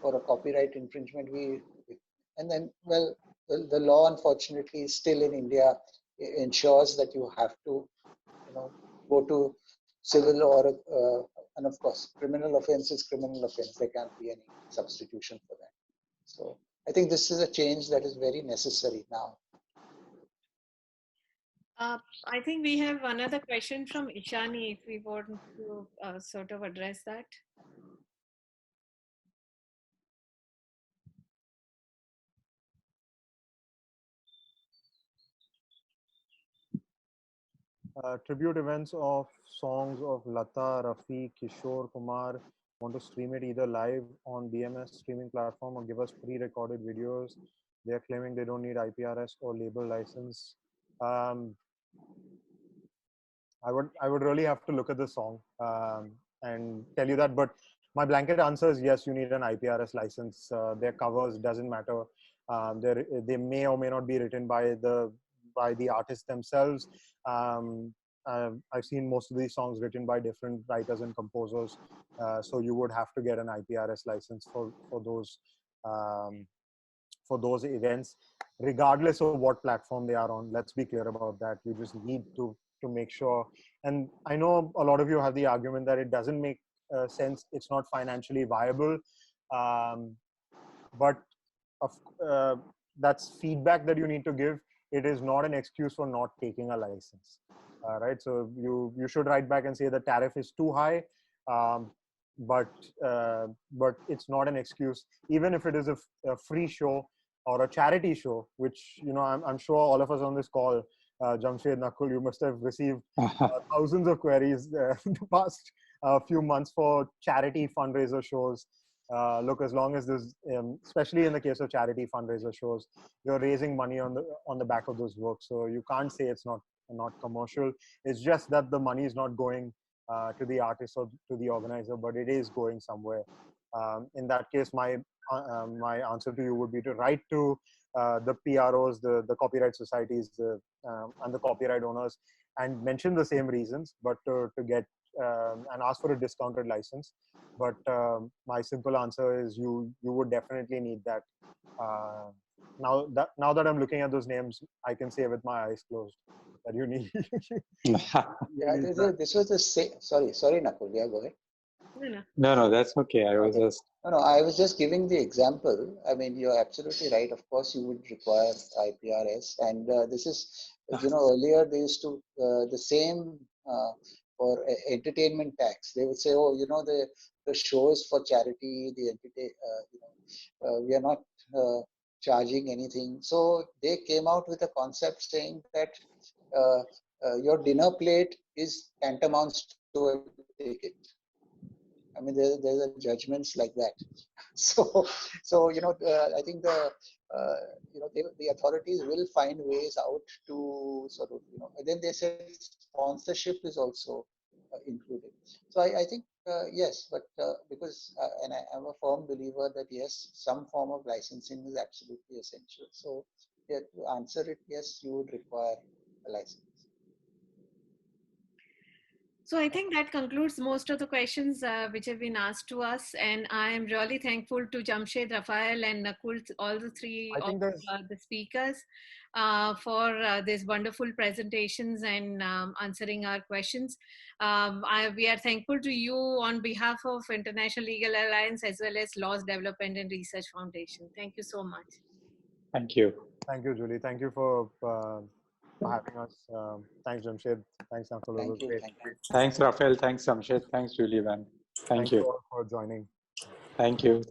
for a copyright infringement, and then, well, the law unfortunately is still in India ensures that you have to go to civil or and of course criminal offense is criminal offense. There can't be any substitution for that. So I think this is a change that is very necessary now. I think we have another question from Ishani, if we want to sort of address that. Tribute events of songs of Lata, Rafi, Kishore Kumar. Want to stream it either live on BMS streaming platform or give us pre-recorded videos. They're claiming they don't need IPRS or label license. I would really have to look at the song and tell you that. But my blanket answer is yes, you need an IPRS license. Their covers doesn't matter. They may or may not be written by the artists themselves. I've seen most of these songs written by different writers and composers. So you would have to get an IPRS license for those events. regardless of what platform they are on. Let's be clear about that. You just need to make sure. And I know a lot of you have the argument that it doesn't make sense. It's not financially viable. But that's feedback that you need to give. It is not an excuse for not taking a license, right? So you should write back and say the tariff is too high, but it's not an excuse. Even if it is a free show or a charity show, which I'm sure all of us on this call, Jamshed, Nakul, you must have received thousands of queries in the past few months for charity fundraiser shows. Look, as long as there's, especially in the case of charity fundraiser shows, you're raising money on the back of those works. So you can't say it's not commercial. It's just that the money is not going to the artist or to the organizer, but it is going somewhere. In that case, my answer to you would be to write to the PROs, the copyright societies, and the copyright owners, and mention the same reasons, but to get and ask for a discounted license. But my simple answer is you would definitely need that. Now that I'm looking at those names, I can say with my eyes closed that you need. Yeah, this was the same. Sorry, Nakul. Yeah, go ahead. No, that's okay. I was just. No, I was just giving the example. I mean, you're absolutely right. Of course, you would require IPRS, and this is, earlier they used to the same for entertainment tax. They would say, oh, the shows for charity, we are not charging anything. So they came out with a concept saying that your dinner plate is tantamount to a ticket. I mean, there's a judgments like that. So I think the authorities will find ways out to sort of, and then they said sponsorship is also included. So I think yes, but because and I'm a firm believer that yes, some form of licensing is absolutely essential. So yeah, to answer it, yes, you would require a license. So I think that concludes most of the questions which have been asked to us, and I am really thankful to Jamshed, Rafael, and Nakul, all the three of the speakers, for these wonderful presentations and answering our questions. We are thankful to you on behalf of International Legal Alliance as well as Laws Development and Research Foundation. Thank you so much. Thank you. Thank you, Julie. Thank you for having us. Thanks, Jamshed. Thanks, Nakul. Thank you. Thanks, Rafael. Thanks, Jamshed. Thanks, Julie, man. Thank you all for joining. Thank you.